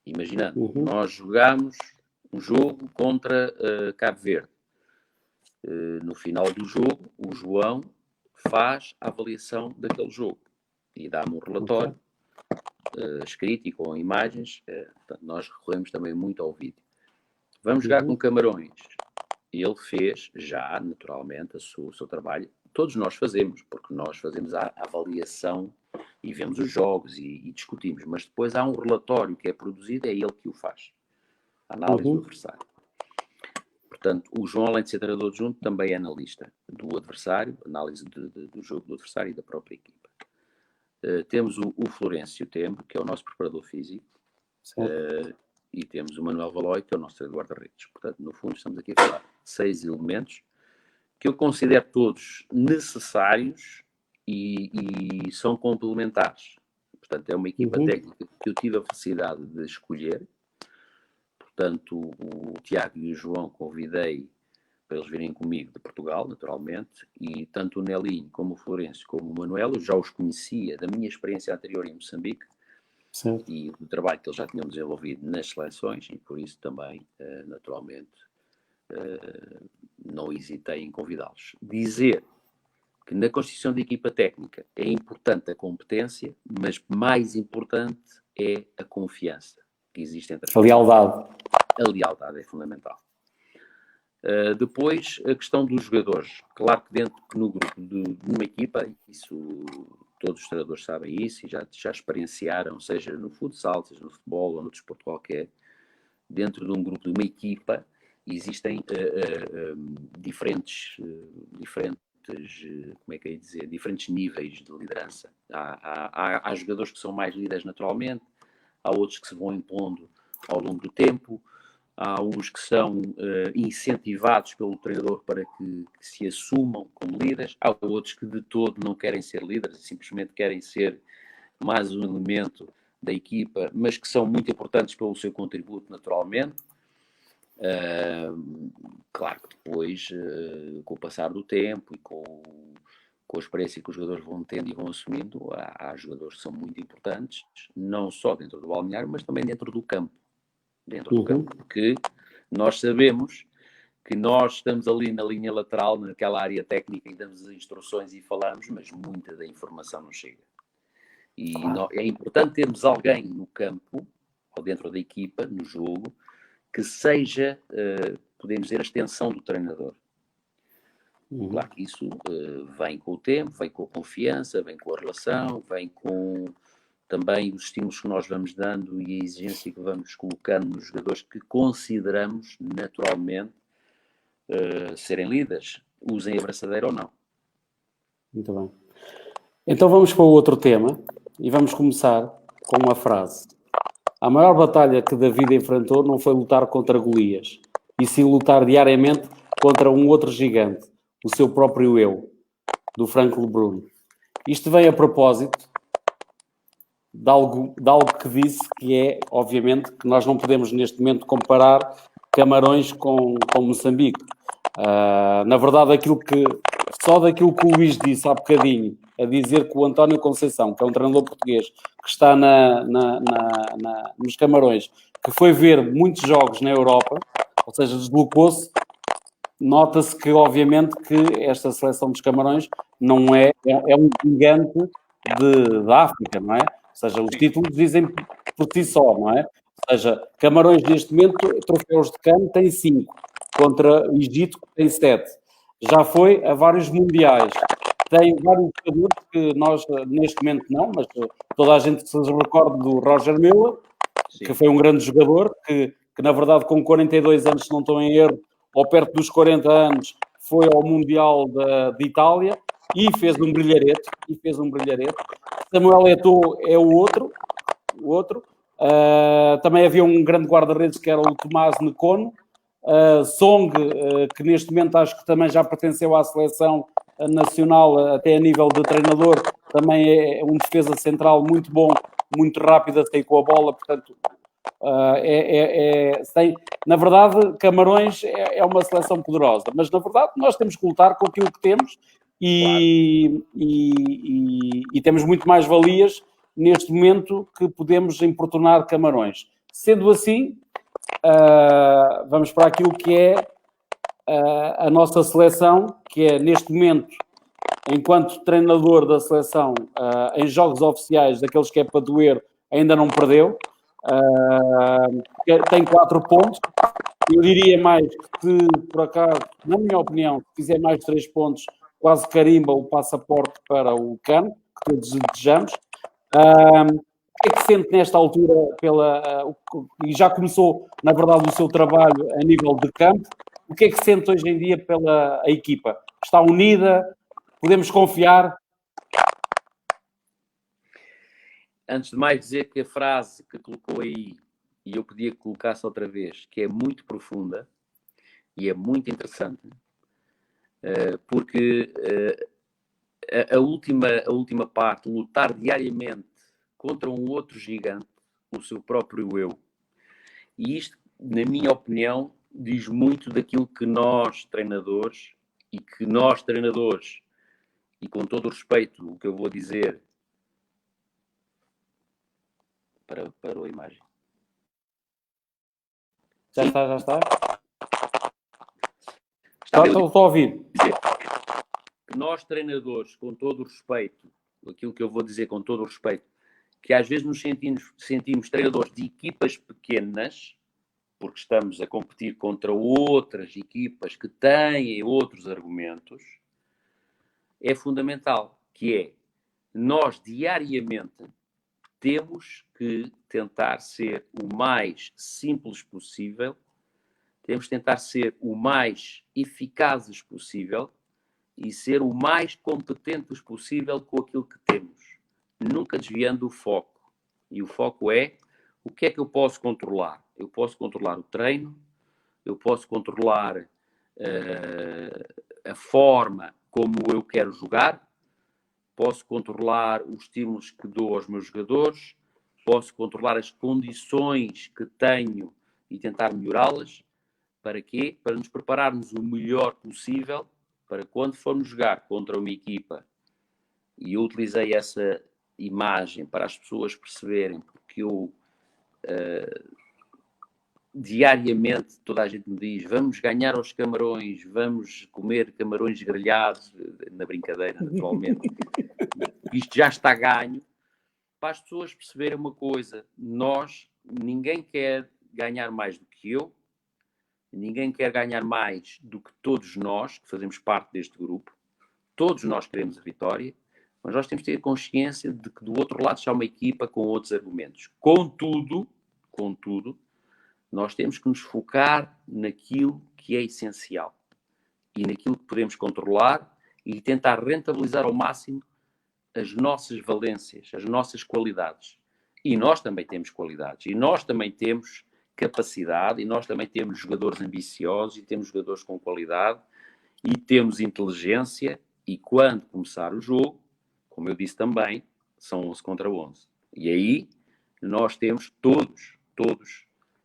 Imaginando, nós jogamos um jogo contra Cabo Verde. No final do jogo, o João faz a avaliação daquele jogo e dá-me um relatório escrito e com imagens. Portanto, nós recorremos também muito ao vídeo. Vamos jogar com Camarões. Ele fez já, naturalmente, o seu trabalho. Todos nós fazemos, porque nós fazemos a avaliação e vemos os jogos e discutimos. Mas depois há um relatório que é produzido, é ele que o faz. A análise do adversário. Portanto, o João, além de ser treinador adjunto, também é analista do adversário, análise do jogo do adversário e da própria equipa. Temos o Florencio Tempo, que é o nosso preparador físico, e temos o Manuel Valoy, que é o nosso guarda-redes. Portanto, no fundo, estamos aqui a falar de 6 elementos que eu considero todos necessários e são complementares. Portanto, é uma equipa técnica que eu tive a felicidade de escolher. Portanto, o Tiago e o João convidei para eles virem comigo de Portugal, naturalmente, e tanto o Nelinho como o Florencio como o Manuel, eu já os conhecia da minha experiência anterior em Moçambique. Sim. E do trabalho que eles já tinham desenvolvido nas seleções, e por isso também, naturalmente, não hesitei em convidá-los. Dizer que na constituição de equipa técnica é importante a competência, mas mais importante é a confiança que existe entre as pessoas. A lealdade é fundamental. Depois, a questão dos jogadores. Claro que dentro no grupo de uma equipa, isso todos os treinadores sabem isso e já experienciaram, seja no futsal, seja no futebol ou no desporto qualquer, dentro de um grupo de uma equipa existem diferentes como é que é dizer, diferentes níveis de liderança. Há jogadores que são mais líderes naturalmente, há outros que se vão impondo ao longo do tempo, há uns que são incentivados pelo treinador para que se assumam como líderes, há outros que de todo não querem ser líderes, simplesmente querem ser mais um elemento da equipa, mas que são muito importantes pelo seu contributo naturalmente. Claro que depois, com o passar do tempo e com a experiência que os jogadores vão tendo e vão assumindo, há jogadores que são muito importantes, não só dentro do balneário, mas também dentro do campo. Do campo, porque nós sabemos que nós estamos ali na linha lateral, naquela área técnica, e damos as instruções e falamos, mas muita da informação não chega. E é importante termos alguém no campo, ou dentro da equipa, no jogo, que seja, podemos dizer, a extensão do treinador. Claro que isso vem com o tempo, vem com a confiança, vem com a relação, vem com também os estímulos que nós vamos dando e a exigência que vamos colocando nos jogadores que consideramos naturalmente serem líderes, usem a braçadeira ou não. Muito bem. Então vamos para o outro tema e vamos começar com uma frase. A maior batalha que David enfrentou não foi lutar contra Golias, e sim lutar diariamente contra um outro gigante, o seu próprio eu, do Frank Lebrun. Isto vem a propósito de algo que disse, que é, obviamente, que nós não podemos neste momento comparar Camarões com Moçambique. Na verdade, só daquilo que o Luís disse há bocadinho, a dizer que o António Conceição, que é um treinador português, que está nos Camarões, que foi ver muitos jogos na Europa, ou seja, deslocou-se, nota-se que, obviamente, que esta seleção dos Camarões não é um gigante da África, não é? Ou seja, os títulos dizem por si só, não é? Ou seja, Camarões, neste momento, troféus de CAN tem 5, contra o Egito, que tem 7. Já foi a vários mundiais. Tem vários jogadores que nós, neste momento, não, mas toda a gente se recorda do Roger Miller, que foi um grande jogador, que na verdade, com 42 anos, se não estou em erro, ou perto dos 40 anos, foi ao Mundial de Itália e fez um brilharete. Samuel Eto'o é o outro. Também havia um grande guarda-redes que era o Tomás Nekono. Song, que neste momento acho que também já pertenceu à seleção nacional, até a nível de treinador, também é um defesa central muito bom, muito rápido a sair com a bola, portanto... na verdade, Camarões é uma seleção poderosa, mas na verdade nós temos que lutar com aquilo que temos e temos muito mais valias neste momento que podemos importunar Camarões. Sendo assim, vamos para aquilo que é a nossa seleção, que é neste momento, enquanto treinador da seleção, em jogos oficiais, daqueles que é para doer, ainda não perdeu. Tem 4 pontos. Eu diria mais que, se por acaso, na minha opinião, se fizer mais 3 pontos, quase carimba o passaporte para o CAN, que todos desejamos. O que é que sente nesta altura e já começou, na verdade, o seu trabalho a nível de campo? O que é que sente hoje em dia pela equipa? Está unida? Podemos confiar? Antes de mais dizer que a frase que colocou aí, e eu podia que colocasse outra vez, que é muito profunda e é muito interessante, Porque a última parte, lutar diariamente contra um outro gigante, o seu próprio eu. E isto, na minha opinião, diz muito daquilo que nós, treinadores, e com todo o respeito, o que eu vou dizer... Parou a imagem. Já está. Estou a ouvir. Que nós, treinadores, com todo o respeito, aquilo que eu vou dizer com todo o respeito, que às vezes nos sentimos treinadores de equipas pequenas, porque estamos a competir contra outras equipas que têm outros argumentos, é fundamental, que é, nós diariamente temos que tentar ser o mais simples possível, temos que tentar ser o mais eficazes possível e ser o mais competentes possível com aquilo que temos, nunca desviando o foco. E o foco é, o que é que eu posso controlar? Eu posso controlar o treino, eu posso controlar a forma como eu quero jogar, posso controlar os estímulos que dou aos meus jogadores, posso controlar as condições que tenho e tentar melhorá-las. Para quê? Para nos prepararmos o melhor possível para quando formos jogar contra uma equipa. E eu utilizei essa imagem para as pessoas perceberem, porque eu diariamente toda a gente me diz, vamos ganhar aos camarões, vamos comer camarões grelhados, na brincadeira, naturalmente. Isto já está ganho. Para as pessoas perceberem uma coisa, ninguém quer ganhar mais do que eu, ninguém quer ganhar mais do que todos nós, que fazemos parte deste grupo. Todos nós queremos a vitória, mas nós temos que ter consciência de que do outro lado está uma equipa com outros argumentos. Contudo, nós temos que nos focar naquilo que é essencial e naquilo que podemos controlar e tentar rentabilizar ao máximo as nossas valências, as nossas qualidades. E nós também temos qualidades, e nós também temos capacidade, e nós também temos jogadores ambiciosos, e temos jogadores com qualidade, e temos inteligência, e quando começar o jogo, como eu disse também, são 11 contra 11. E aí nós temos todos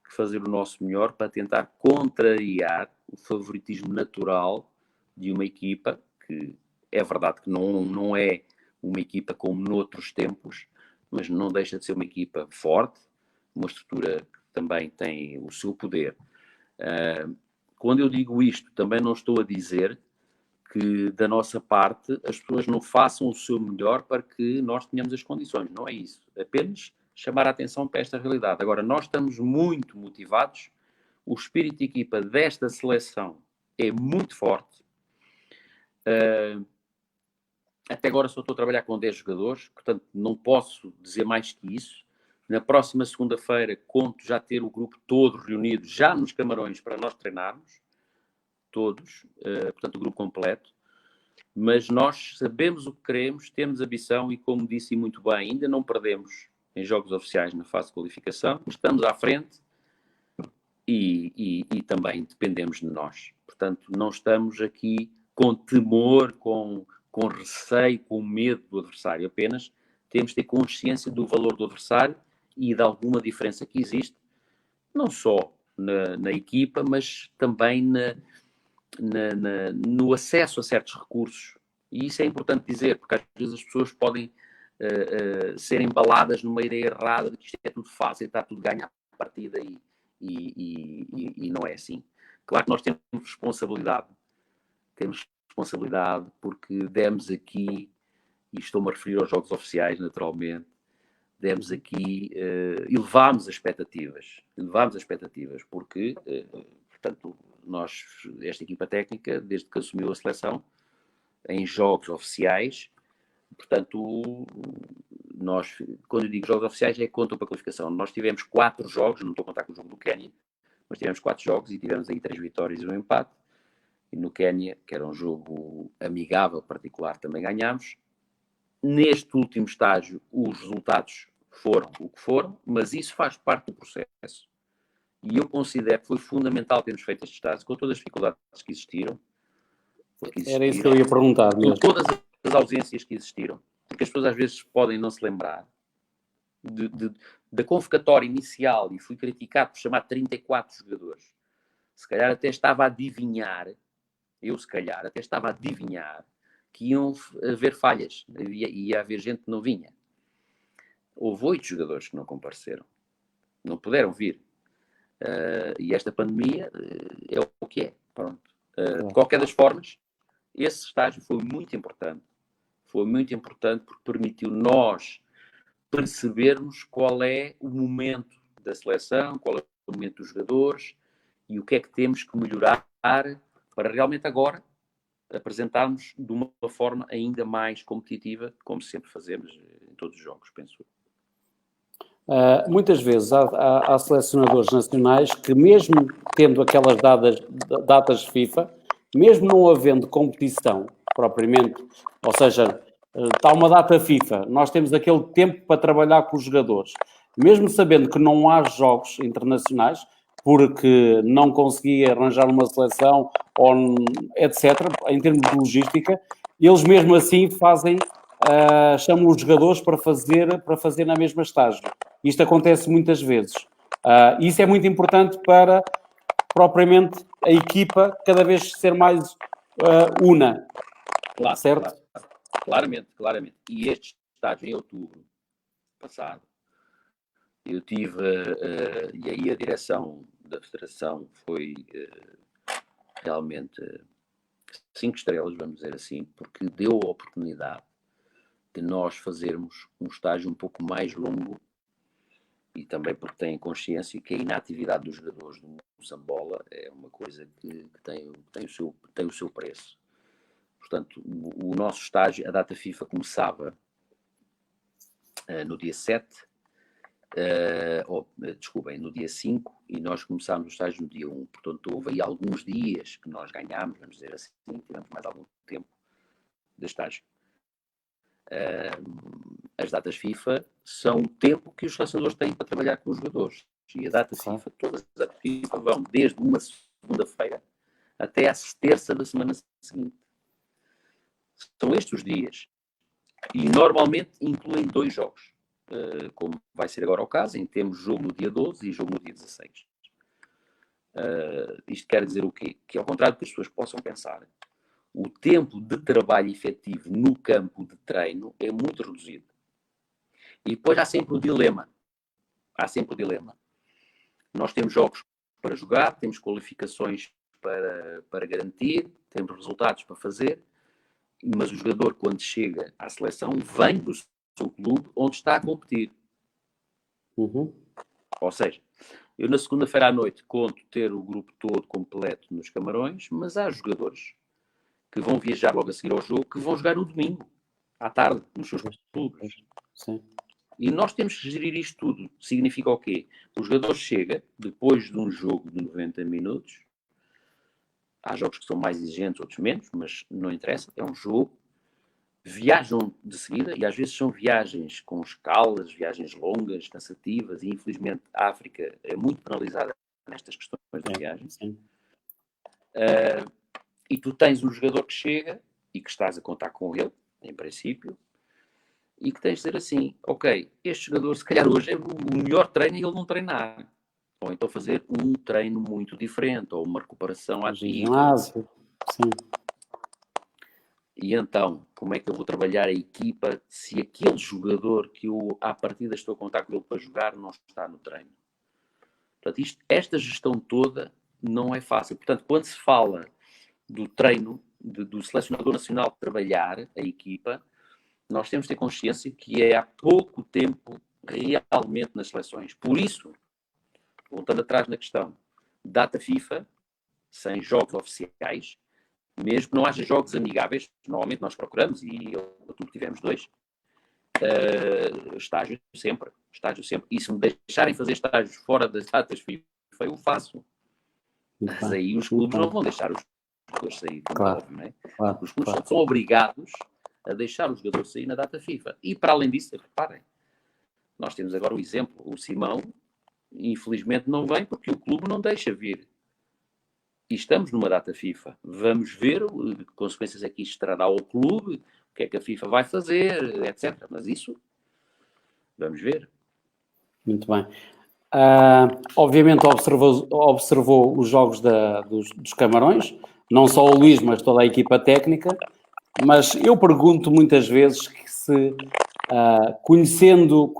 que fazer o nosso melhor para tentar contrariar o favoritismo natural de uma equipa que é verdade que não é uma equipa como noutros tempos, mas não deixa de ser uma equipa forte, uma estrutura que também tem o seu poder. Quando eu digo isto, também não estou a dizer que da nossa parte as pessoas não façam o seu melhor para que nós tenhamos as condições, não é isso. Apenas chamar a atenção para esta realidade. Agora, nós estamos muito motivados, o espírito de equipa desta seleção é muito forte. Até agora só estou a trabalhar com 10 jogadores, portanto não posso dizer mais que isso. Na próxima segunda-feira conto já ter o grupo todo reunido, já nos Camarões, para nós treinarmos, todos, portanto o grupo completo. Mas nós sabemos o que queremos, temos ambição e, como disse muito bem, ainda não perdemos em jogos oficiais na fase de qualificação, estamos à frente e também dependemos de nós. Portanto, não estamos aqui com temor, com receio, com medo do adversário. Apenas temos de ter consciência do valor do adversário e de alguma diferença que existe, não só na equipa, mas também no acesso a certos recursos. E isso é importante dizer, porque às vezes as pessoas podem ser embaladas numa ideia errada de que isto é tudo fácil, está tudo ganho à partida e não é assim. Claro que nós temos responsabilidade porque demos aqui, e estou-me a referir aos jogos oficiais naturalmente, demos aqui, elevámos as expectativas, porque, portanto, esta equipa técnica, desde que assumiu a seleção, em jogos oficiais, portanto, quando eu digo jogos oficiais, é conta para a qualificação. Nós tivemos 4 jogos, não estou a contar com o jogo do Quénia, mas tivemos 4 jogos e tivemos aí 3 vitórias e um empate. E no Quénia, que era um jogo amigável, particular, também ganhámos. Neste último estágio, os resultados foram o que foram, mas isso faz parte do processo. E eu considero que foi fundamental termos feito este estágio, com todas as dificuldades que existiram. Era isso que eu ia perguntar mesmo. Todas as ausências que existiram, porque as pessoas às vezes podem não se lembrar da convocatória inicial, e fui criticado por chamar 34 jogadores. Se calhar até estava a adivinhar, que iam haver falhas, ia haver gente que não vinha. Houve 8 jogadores que não compareceram, não puderam vir. E esta pandemia é o que é. Pronto. De qualquer das formas, esse estágio foi muito importante. Foi muito importante porque permitiu nós percebermos qual é o momento da seleção, qual é o momento dos jogadores e o que é que temos que melhorar para realmente agora apresentarmos de uma forma ainda mais competitiva, como sempre fazemos em todos os jogos, penso eu. Muitas vezes há selecionadores nacionais que, mesmo tendo aquelas datas FIFA, mesmo não havendo competição propriamente, ou seja, está uma data FIFA, nós temos aquele tempo para trabalhar com os jogadores, mesmo sabendo que não há jogos internacionais, porque não consegui arranjar uma seleção, ou etc., em termos de logística, eles mesmo assim chamam os jogadores para fazer na mesma estágio. Isto acontece muitas vezes. Isso é muito importante para, propriamente, a equipa cada vez ser mais una. Claro, certo? Claramente. E este estágio em outubro passado, eu tive, e aí a direção da Federação foi realmente 5 estrelas, vamos dizer assim, porque deu a oportunidade de nós fazermos um estágio um pouco mais longo e também porque têm consciência que a inatividade dos jogadores do Moçambola é uma coisa que tem o seu preço. Portanto, o nosso estágio, a data FIFA começava no dia 7, no dia 5, e nós começámos o estágio no dia 1. Portanto, houve aí alguns dias que nós ganhámos, vamos dizer assim, tivemos mais algum tempo de estágio. As datas FIFA são o tempo que os selecionadores têm para trabalhar com os jogadores. E a data FIFA, todas as datas FIFA vão desde uma segunda-feira até à terça da semana seguinte. São estes os dias. E normalmente incluem 2 jogos. Como vai ser agora o caso, em que temos jogo no dia 12 e jogo no dia 16. Isto quer dizer o quê? Que ao contrário do que as pessoas possam pensar, o tempo de trabalho efetivo no campo de treino é muito reduzido. E depois há sempre o dilema. Nós temos jogos para jogar, temos qualificações para garantir, temos resultados para fazer, mas o jogador, quando chega à seleção, vem do seu clube onde está a competir. Uhum. Ou seja, eu na segunda-feira à noite conto ter o grupo todo completo nos Camarões, mas há jogadores que vão viajar logo a seguir ao jogo, que vão jogar no domingo, à tarde, nos seus clubes. Sim. E nós temos que gerir isto tudo. Significa o quê? O jogador chega, depois de um jogo de 90 minutos, há jogos que são mais exigentes, outros menos, mas não interessa, é um jogo, viajam de seguida, e às vezes são viagens com escalas, viagens longas, cansativas, e infelizmente a África é muito penalizada nestas questões de viagens. E tu tens um jogador que chega e que estás a contar com ele, em princípio, e que tens de dizer assim, ok, este jogador se calhar hoje é o melhor treino e ele não treinar. Ou então fazer um treino muito diferente, ou uma recuperação ativa. Sim. E então, como é que eu vou trabalhar a equipa se aquele jogador que eu à partida estou a contar com ele para jogar não está no treino? Portanto, esta gestão toda não é fácil. Portanto, quando se fala do treino, do selecionador nacional trabalhar a equipa, nós temos de ter consciência que é há pouco tempo realmente nas seleções. Por isso, voltando atrás na questão, data FIFA, sem jogos oficiais, mesmo que não haja jogos amigáveis, normalmente nós procuramos, e tudo tivemos 2, estágio sempre. E se me deixarem fazer estágios fora das datas FIFA, eu faço. Mas aí os clubes não vão deixar os jogadores sair, claro, óbvio, não é? Claro, os clubes são obrigados a deixar os jogadores sair na data FIFA. E para além disso, reparem, nós temos agora o exemplo, o Simão, infelizmente não vem porque o clube não deixa vir. e estamos numa data FIFA. Vamos ver que consequências é que isto trará ao clube, o que é que a FIFA vai fazer, etc. Mas isso, vamos ver. Muito bem. Obviamente observou os jogos dos Camarões, não só o Luís, mas toda a equipa técnica, mas eu pergunto muitas vezes que se, conhecendo,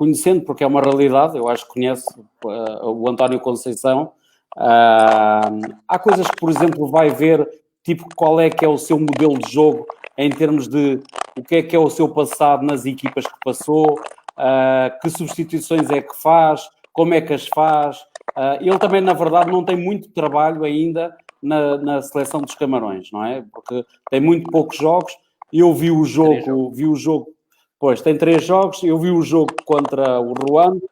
porque é uma realidade, eu acho que conhece o António Conceição, há coisas que, por exemplo, vai ver, tipo, qual é que é o seu modelo de jogo em termos de o que é o seu passado nas equipas que passou, que substituições é que faz, como é que as faz. Ele também, na verdade, não tem muito trabalho ainda na seleção dos Camarões, não é? Porque tem muito poucos jogos. Eu vi o jogo, pois, tem 3 jogos, eu vi o jogo contra o Ruanda.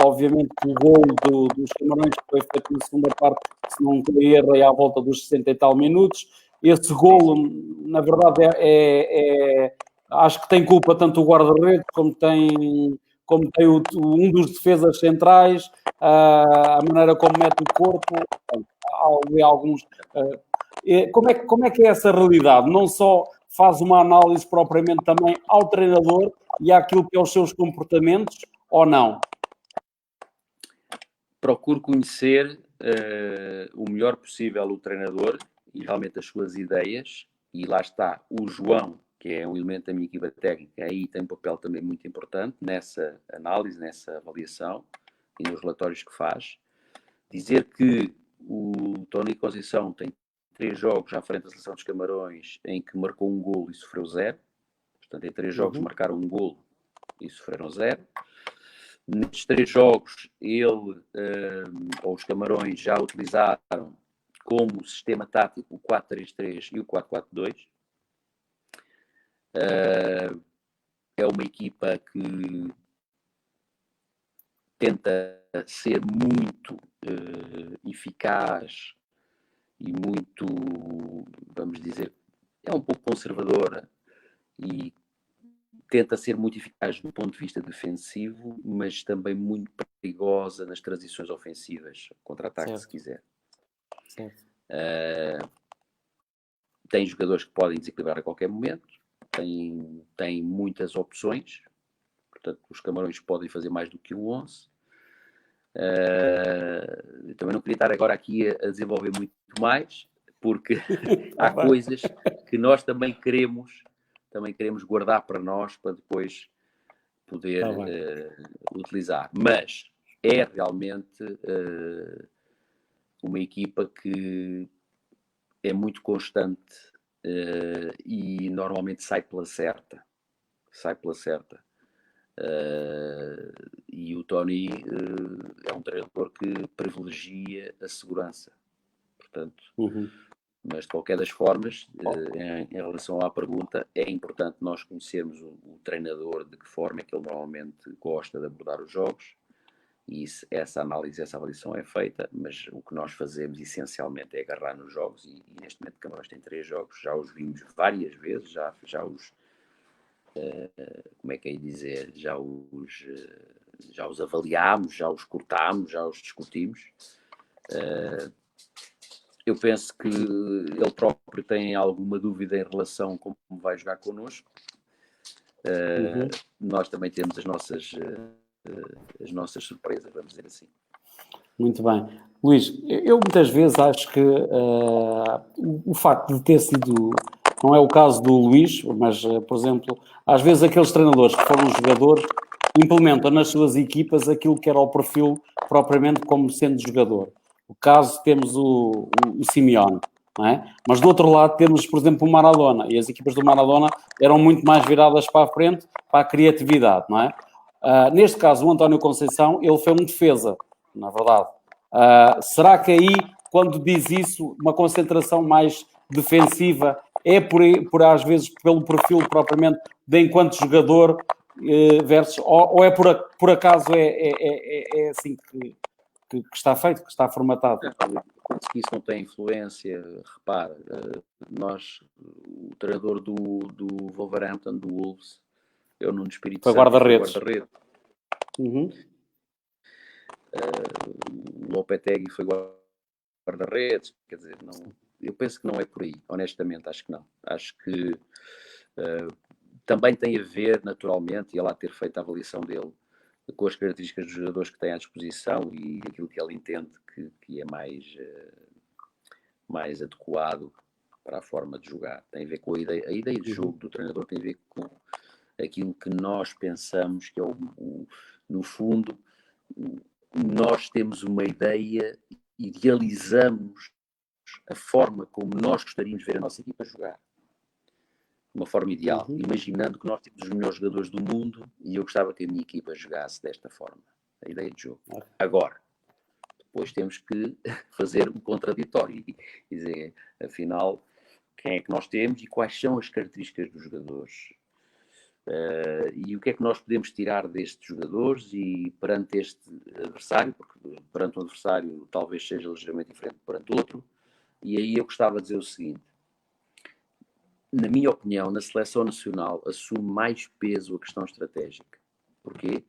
Obviamente que o gol dos Camarões foi feito na segunda parte, se não estou erro, aí à volta dos 60 e tal minutos. Esse golo, na verdade, acho que tem culpa tanto o guarda-redes como tem um dos defesas centrais, a maneira como mete o corpo. Há alguns. Como é que é essa realidade? Não só faz uma análise propriamente também ao treinador e àquilo que é os seus comportamentos, ou não? Procuro conhecer o melhor possível o treinador e realmente as suas ideias, e lá está o João, que é um elemento da minha equipa técnica, aí tem um papel também muito importante nessa análise, nessa avaliação e nos relatórios que faz. Dizer que o Tony Conceição tem 3 jogos à frente da seleção dos Camarões em que marcou um golo e sofreu 0. Portanto, em 3 jogos marcaram um golo e sofreram 0. Nestes 3 jogos, ele ou os Camarões já utilizaram como sistema tático o 4-3-3 e o 4-4-2. É uma equipa que tenta ser muito eficaz e muito, vamos dizer, é um pouco conservadora e tenta ser muito eficaz do ponto de vista defensivo, mas também muito perigosa nas transições ofensivas, contra-ataque, se quiser. Tem jogadores que podem desequilibrar a qualquer momento, tem muitas opções, portanto, os Camarões podem fazer mais do que o 11. Também não queria estar agora aqui a desenvolver muito mais, porque há coisas que nós também queremos guardar para nós, para depois poder utilizar. Mas é realmente uma equipa que é muito constante e normalmente sai pela certa. E o Tony é um treinador que privilegia a segurança. Portanto, mas de qualquer das formas, em relação à pergunta, é importante nós conhecermos o treinador, de que forma é que ele normalmente gosta de abordar os jogos, e essa análise, essa avaliação é feita, mas o que nós fazemos essencialmente é agarrar nos jogos, e neste momento Camarões tem 3 jogos, já os vimos várias vezes, já os como é que é dizer, já os avaliámos, já os cortámos, já os discutimos. Eu penso que ele próprio tem alguma dúvida em relação a como vai jogar connosco. Nós também temos as nossas surpresas, vamos dizer assim. Muito bem. Luís, eu muitas vezes acho que o facto de ter sido, não é o caso do Luís, mas, por exemplo, às vezes aqueles treinadores que foram jogadores implementam nas suas equipas aquilo que era o perfil propriamente como sendo jogador. O caso, temos o Simeone, não é? Mas do outro lado temos, por exemplo, o Maradona, e as equipas do Maradona eram muito mais viradas para a frente, para a criatividade, não é? Neste caso, o António Conceição, ele foi um defesa, na verdade. Será que aí, quando diz isso, uma concentração mais defensiva é por às vezes pelo perfil propriamente de enquanto jogador versus, ou é por acaso é assim que está feito, que está formatado? Se isso não tem influência, repara, o treinador do Wolverhampton, do Wolves, é o Nuno Espírito Foi Santo, guarda-redes. O Lopetegui foi guarda-redes, quer dizer, não, eu penso que não é por aí, honestamente, acho que não. Acho que também tem a ver, naturalmente, e ele há de ter feito a avaliação dele, com as características dos jogadores que tem à disposição e aquilo que ele entende que é mais adequado para a forma de jogar. Tem a ver com a ideia de jogo do treinador, tem a ver com aquilo que nós pensamos que é no fundo, nós temos uma ideia, idealizamos a forma como nós gostaríamos de ver a nossa equipa jogar. Uma forma ideal, imaginando que nós temos os melhores jogadores do mundo e eu gostava que a minha equipa jogasse desta forma. A ideia de jogo. Agora, depois temos que fazer um contraditório e dizer, afinal, quem é que nós temos e quais são as características dos jogadores. E o que é que nós podemos tirar destes jogadores e perante este adversário, porque perante um adversário talvez seja ligeiramente diferente perante outro. E aí eu gostava de dizer o seguinte: na minha opinião, na seleção nacional assume mais peso a questão estratégica. Porquê?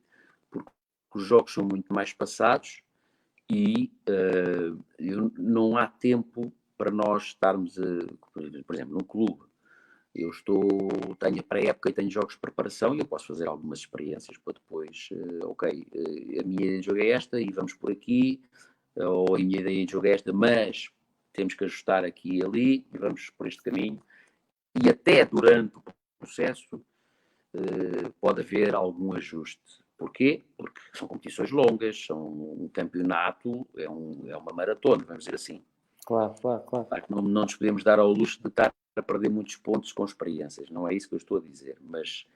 Porque os jogos são muito mais passados e não há tempo para nós estarmos, por exemplo, num clube. Eu tenho a pré-época e tenho jogos de preparação e eu posso fazer algumas experiências para depois, a minha ideia de jogo é esta e vamos por aqui, ou a minha ideia de jogo é esta, mas temos que ajustar aqui e ali e vamos por este caminho. E até durante o processo pode haver algum ajuste. Porquê? Porque são competições longas, são um campeonato, é uma maratona, vamos dizer assim. Claro. Não nos podemos dar ao luxo de estar a perder muitos pontos com experiências. Não é isso que eu estou a dizer, mas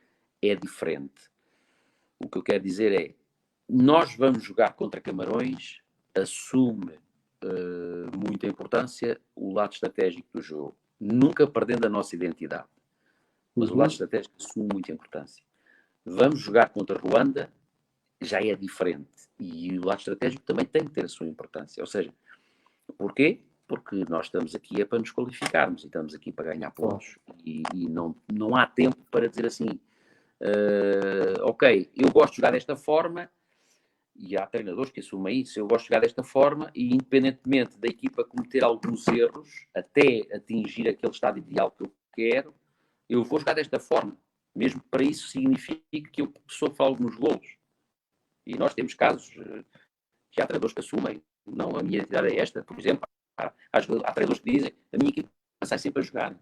é diferente. O que eu quero dizer é, nós vamos jogar contra Camarões, assume muita importância o lado estratégico do jogo, nunca perdendo a nossa identidade. Mas o lado estratégico assume muita importância. Vamos jogar contra Ruanda, já é diferente. E o lado estratégico também tem que ter a sua importância. Ou seja, porquê? Porque nós estamos aqui para nos qualificarmos e estamos aqui para ganhar pontos. E não há tempo para dizer assim, ok, eu gosto de jogar desta forma, e há treinadores que assumem isso, eu gosto de jogar desta forma e independentemente da equipa cometer alguns erros, até atingir aquele estado ideal que eu quero, eu vou jogar desta forma. Mesmo para isso significa que eu sofro alguns golos. E nós temos casos que há treinadores que assumem, não, a minha identidade é esta, por exemplo, há treinadores que dizem, a minha equipa sai sempre a jogar.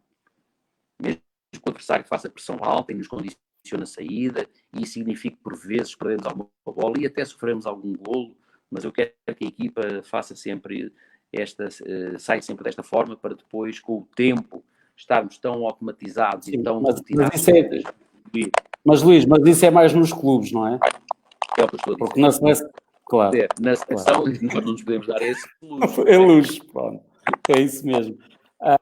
Mesmo que o adversário faça pressão alta e nos condiciona a saída, e isso significa que por vezes perdemos alguma bola e até sofremos algum golo, mas eu quero que a equipa faça sempre saia sempre desta forma para depois, com o tempo, estarmos tão automatizados e tão rotinados. Mas Luís, mas isso é mais nos clubes, não é? É o que eu estou a dizer. Porque na seleção, claro. Na seleção, nós não nos podemos dar esse luxo. É luxo, pronto. É isso mesmo.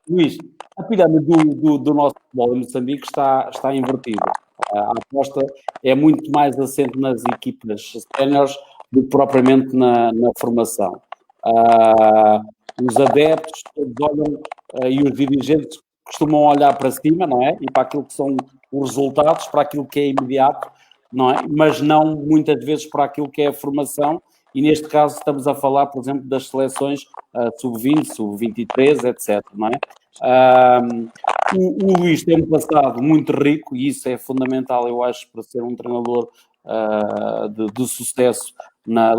Luís, a pirâmide do nosso futebol em Moçambique está invertida. A aposta é muito mais assente nas equipas séniores do que propriamente na formação. Os adeptos todos olham e os dirigentes costumam olhar para cima, não é? E para aquilo que são os resultados, para aquilo que é imediato, não é? Mas não muitas vezes para aquilo que é a formação. E neste caso estamos a falar, por exemplo, das seleções sub-20, sub-23, etc. Não é? O Luís tem um passado muito rico e isso é fundamental, eu acho, para ser um treinador de sucesso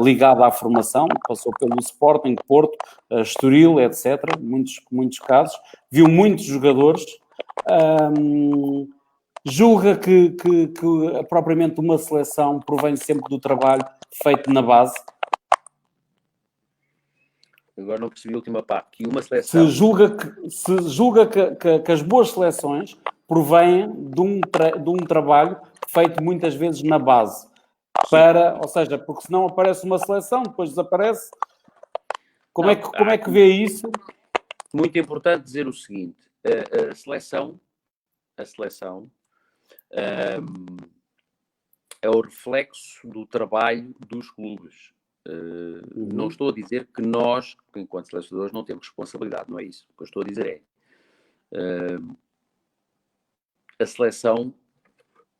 ligado à formação. Passou pelo Sporting, Porto, Estoril, etc. Muitos casos. Viu muitos jogadores. Julga que propriamente uma seleção provém sempre do trabalho feito na base. Agora não percebi a última parte. Que uma seleção... Se julga que as boas seleções provêm de um trabalho feito muitas vezes na base. Ou seja, porque senão aparece uma seleção, depois desaparece. Como é que vê isso? Muito importante dizer o seguinte. A seleção é o reflexo do trabalho dos clubes. Não estou a dizer que nós, enquanto selecionadores, não temos responsabilidade, não é isso. O que eu estou a dizer é a seleção,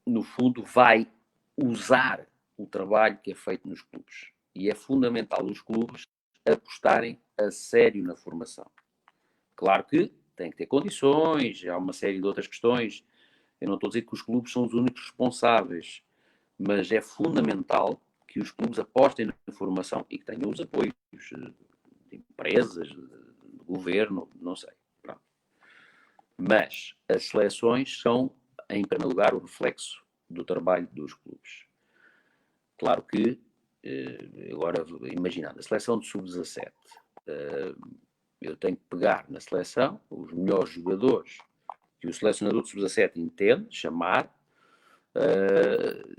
no fundo, vai usar o trabalho que é feito nos clubes. E é fundamental os clubes apostarem a sério na formação. Claro que tem que ter condições, há uma série de outras questões. Eu não estou a dizer que os clubes são os únicos responsáveis, mas é fundamental que os clubes apostem na formação e que tenham os apoios de empresas, de governo, não sei. Pronto. Mas as seleções são, em primeiro lugar, o reflexo do trabalho dos clubes. Claro que, agora imaginando, a seleção de sub-17, eu tenho que pegar na seleção os melhores jogadores que o selecionador de sub-17 entende, chamar,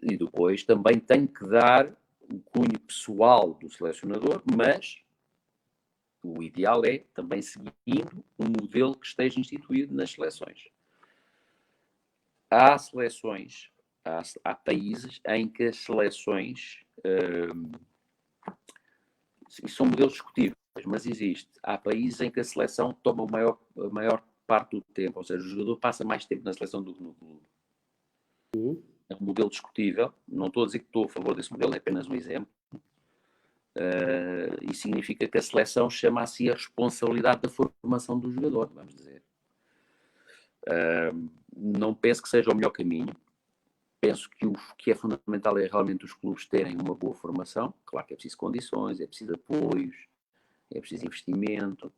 e depois também tenho que dar o cunho pessoal do selecionador, mas o ideal é também seguindo um modelo que esteja instituído nas seleções. Há seleções, há países em que as seleções são modelos discutíveis, mas existe. Há países em que a seleção toma a maior parte do tempo, ou seja, o jogador passa mais tempo na seleção do que no clube. É um modelo discutível, não estou a dizer que estou a favor desse modelo, é apenas um exemplo. E significa que a seleção chama a si a responsabilidade da formação do jogador, vamos dizer. Não penso que seja o melhor caminho. Penso que o que é fundamental é realmente os clubes terem uma boa formação. Claro que é preciso condições, é preciso apoios, é preciso investimento,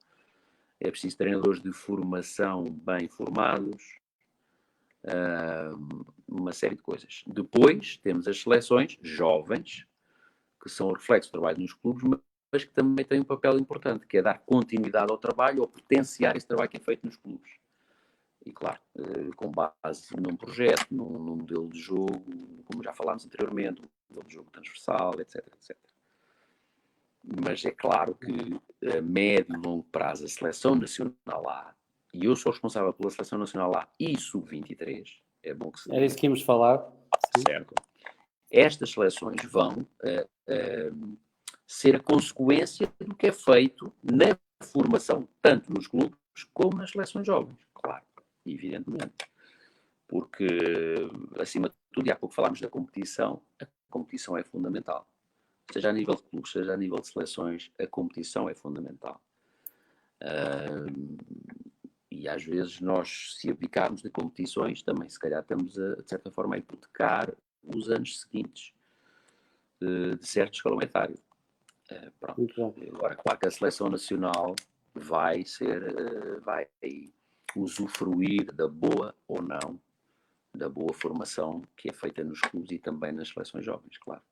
é preciso treinadores de formação bem formados, uma série de coisas. Depois temos as seleções jovens, que são o reflexo do trabalho nos clubes, mas que também têm um papel importante, que é dar continuidade ao trabalho ou potenciar esse trabalho que é feito nos clubes. E claro, com base num projeto, num modelo de jogo, como já falámos anteriormente, um modelo de jogo transversal, etc, etc. Mas é claro que a médio e longo prazo a Seleção Nacional A, e eu sou responsável pela Seleção Nacional A e Sub-23, é bom que se diga. Era isso que íamos falar. Certo. Estas seleções vão ser a consequência do que é feito na formação, tanto nos clubes como nas seleções jovens, claro, evidentemente. Porque, acima de tudo, e há pouco falámos da competição, a competição é fundamental. Seja a nível de clubes, seja a nível de seleções, a competição é fundamental. E às vezes nós, se abdicarmos de competições, também se calhar estamos, de certa forma, a hipotecar os anos seguintes de certo escalão etário. Pronto. Agora, claro que a Seleção Nacional vai usufruir da boa ou não, da boa formação que é feita nos clubes e também nas seleções jovens, claro.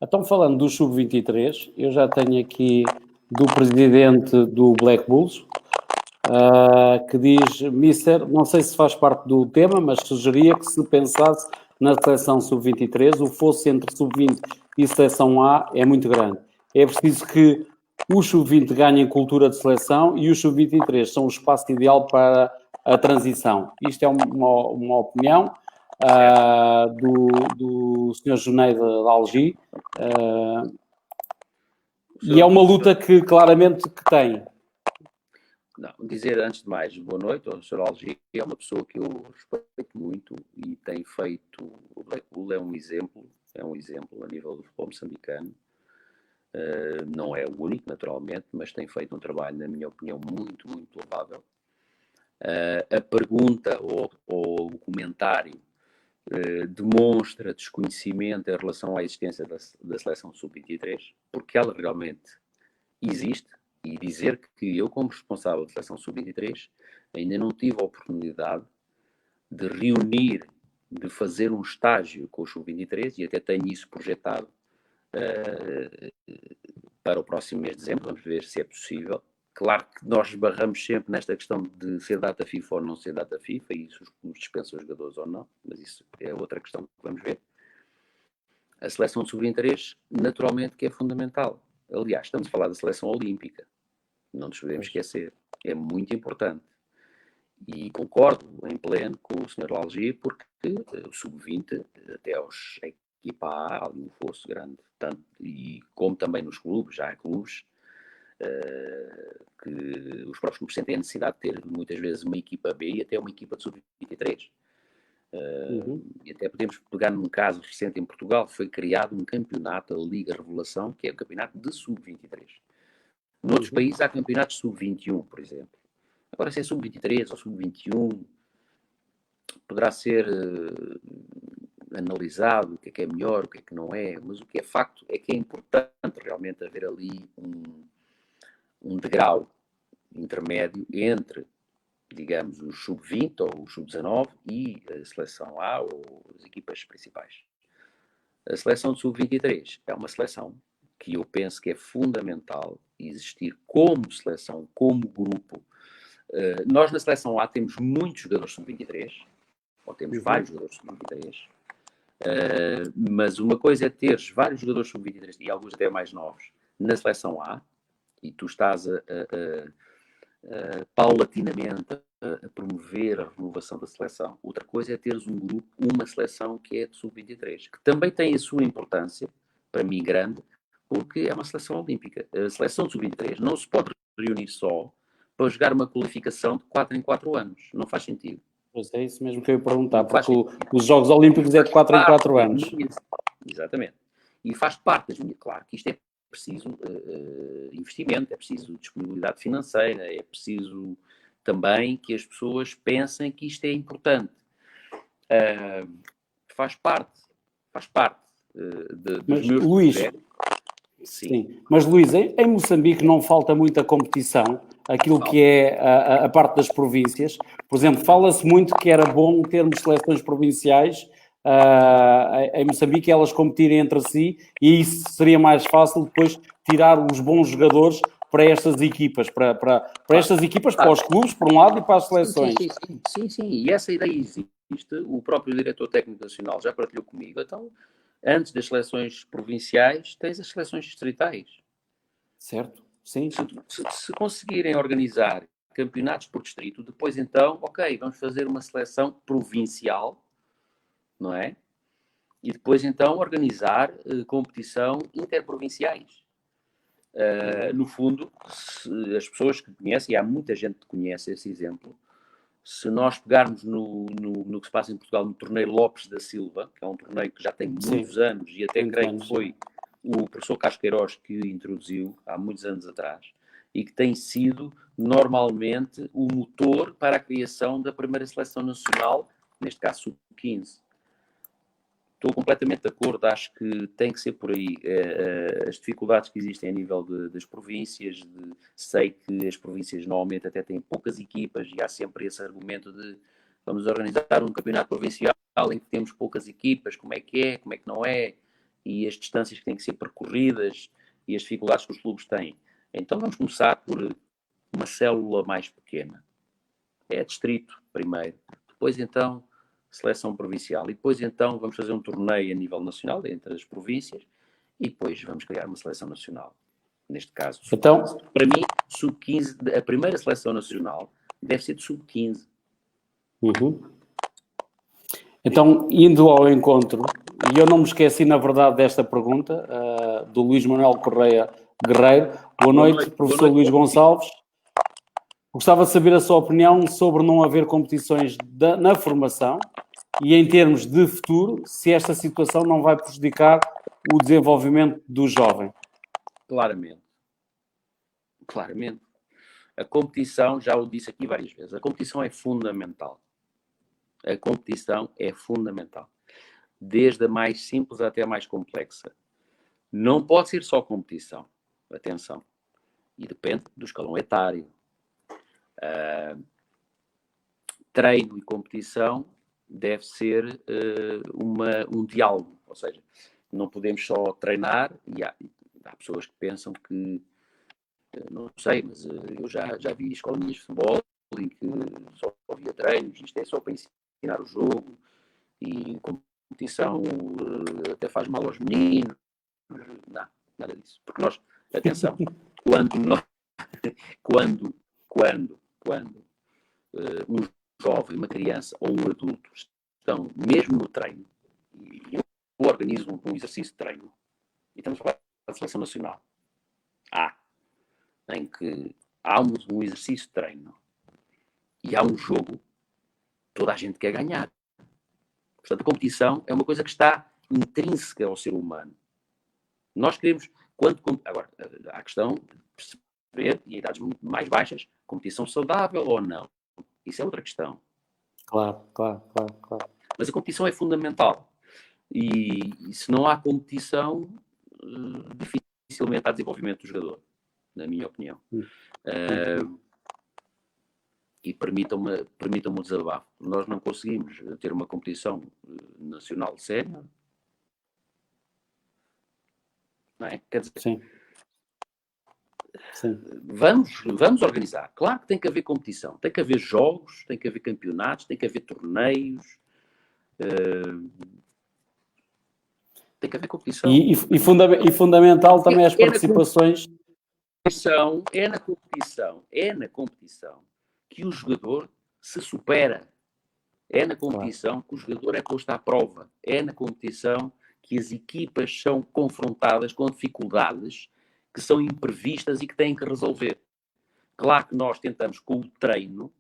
Então, falando do Sub-23, eu já tenho aqui do presidente do Black Bulls, que diz, Mister, não sei se faz parte do tema, mas sugeria que se pensasse na seleção Sub-23, o fosso entre Sub-20 e seleção A é muito grande. É preciso que o Sub-20 ganhe cultura de seleção e o Sub-23 são o espaço ideal para a transição. Isto é uma opinião do Sr. Juneida de Algi, e é uma luta que claramente que tem. Não, dizer antes de mais boa noite ao Sr. Algi, é uma pessoa que eu respeito muito e tem feito, o Black Bull é um exemplo a nível do futebol moçambicano. Não é o único, naturalmente, mas tem feito um trabalho, na minha opinião, muito, muito louvável. A pergunta ou o comentário demonstra desconhecimento em relação à existência da seleção sub-23, porque ela realmente existe, e dizer que eu, como responsável da seleção sub-23, ainda não tive a oportunidade de reunir, de fazer um estágio com o sub-23, e até tenho isso projetado para o próximo mês de dezembro, vamos ver se é possível. Claro que nós esbarramos sempre nesta questão de ser data FIFA ou não ser data FIFA, e se os clubes dispensam os jogadores ou não, mas isso é outra questão que vamos ver. A seleção de sub-23, naturalmente, que é fundamental. Aliás, estamos a falar da seleção olímpica, não nos podemos esquecer, é muito importante. E concordo em pleno com o Sr. Algi, porque o sub-20, até aos equipa A, há um fosso grande, tanto, e como também nos clubes, já há clubes que os próprios clubes sentem a necessidade de ter muitas vezes uma equipa B e até uma equipa de sub-23. E até podemos pegar num caso recente em Portugal, foi criado um campeonato, a Liga Revelação, que é o campeonato de sub-23. Noutros países há campeonatos sub-21, por exemplo. Agora, se é sub-23 ou sub-21, poderá ser analisado o que é melhor, o que é que não é, mas o que é facto é que é importante realmente haver ali um degrau intermédio entre, digamos, o sub-20 ou o sub-19 e a seleção A ou as equipas principais. A seleção de sub-23 é uma seleção que eu penso que é fundamental existir como seleção, como grupo. Nós na seleção A temos muitos jogadores sub-23, ou temos vários jogadores sub-23, mas uma coisa é teres vários jogadores sub-23 e alguns até mais novos na seleção A, e tu estás paulatinamente a promover a renovação da seleção. Outra coisa é teres um grupo, uma seleção que é de sub-23, que também tem a sua importância, para mim grande, porque é uma seleção olímpica. A seleção de sub-23 não se pode reunir só para jogar uma qualificação de 4 em 4 anos. Não faz sentido. Pois é isso mesmo que eu ia perguntar, porque os Jogos Olímpicos é de 4 em 4 anos. Exatamente. E faz parte das minhas... Claro que isto é preciso investimento, é preciso disponibilidade financeira, é preciso também que as pessoas pensem que isto é importante. Faz parte dos meus Luís, sim. Mas Luís, em Moçambique não falta muita competição, aquilo que é a parte das províncias. Por exemplo, fala-se muito que era bom termos seleções provinciais em Moçambique, elas competirem entre si, e isso seria mais fácil depois tirar os bons jogadores para estas equipas, para estas equipas, para os clubes, por um lado, e para as seleções. Sim. E essa ideia existe. O próprio diretor técnico nacional já partilhou comigo. Então, antes das seleções provinciais, tens as seleções distritais. Certo, sim. Se conseguirem organizar campeonatos por distrito, depois então, ok, vamos fazer uma seleção provincial, não é? E depois então organizar competição interprovinciais. No fundo, as pessoas que conhecem, e há muita gente que conhece esse exemplo, se nós pegarmos no que se passa em Portugal, no torneio Lopes da Silva, que é um torneio que já tem muitos anos, e até creio que foi o professor Casqueiros que o introduziu há muitos anos atrás, e que tem sido normalmente o motor para a criação da primeira seleção nacional, neste caso sub-15. Estou completamente de acordo, acho que tem que ser por aí. As dificuldades que existem a nível das províncias, sei que as províncias normalmente até têm poucas equipas e há sempre esse argumento de vamos organizar um campeonato provincial em que temos poucas equipas, como é que não é, e as distâncias que têm que ser percorridas e as dificuldades que os clubes têm. Então vamos começar por uma célula mais pequena. É distrito primeiro, depois então seleção provincial. E depois, então, vamos fazer um torneio a nível nacional, entre as províncias, e depois vamos criar uma seleção nacional. Neste caso, então, para mim, sub-15, a primeira seleção nacional deve ser de sub-15. Então, indo ao encontro, e eu não me esqueci, na verdade, desta pergunta, do Luís Manuel Correia Guerreiro. Boa noite, professor Luís Gonçalves. Gostava de saber a sua opinião sobre não haver competições na formação e, em termos de futuro, se esta situação não vai prejudicar o desenvolvimento do jovem. Claramente. A competição, já o disse aqui várias vezes, a competição é fundamental. Desde a mais simples até a mais complexa. Não pode ser só competição. Atenção. E depende do escalão etário. Treino e competição deve ser um diálogo, ou seja, não podemos só treinar, e há pessoas que pensam que, não sei, mas eu já vi escolinhas de futebol em que só havia treinos, isto é só para ensinar o jogo, e competição até faz mal aos meninos. Não, nada disso, porque nós, atenção, quando um jovem, uma criança ou um adulto estão mesmo no treino, e eu organizo um exercício de treino, e estamos a falar da seleção nacional, em que há um exercício de treino e há um jogo, toda a gente quer ganhar. Portanto, a competição é uma coisa que está intrínseca ao ser humano. Nós queremos, agora, há a questão de haver, e idades muito mais baixas, competição saudável ou não. Isso é outra questão. Claro. Mas a competição é fundamental. E se não há competição, dificilmente há desenvolvimento do jogador, na minha opinião. E permitam-me o desabafo. Nós não conseguimos ter uma competição nacional séria. Não é? Quer dizer, Sim. Vamos organizar. Claro que tem que haver competição. Tem que haver jogos, tem que haver campeonatos, tem que haver torneios. Tem que haver competição. E fundamental também as participações. É na competição que o jogador se supera. É na competição que o jogador é posto à prova. É na competição que as equipas são confrontadas com dificuldades que são imprevistas e que têm que resolver. Claro que nós tentamos, com o treino,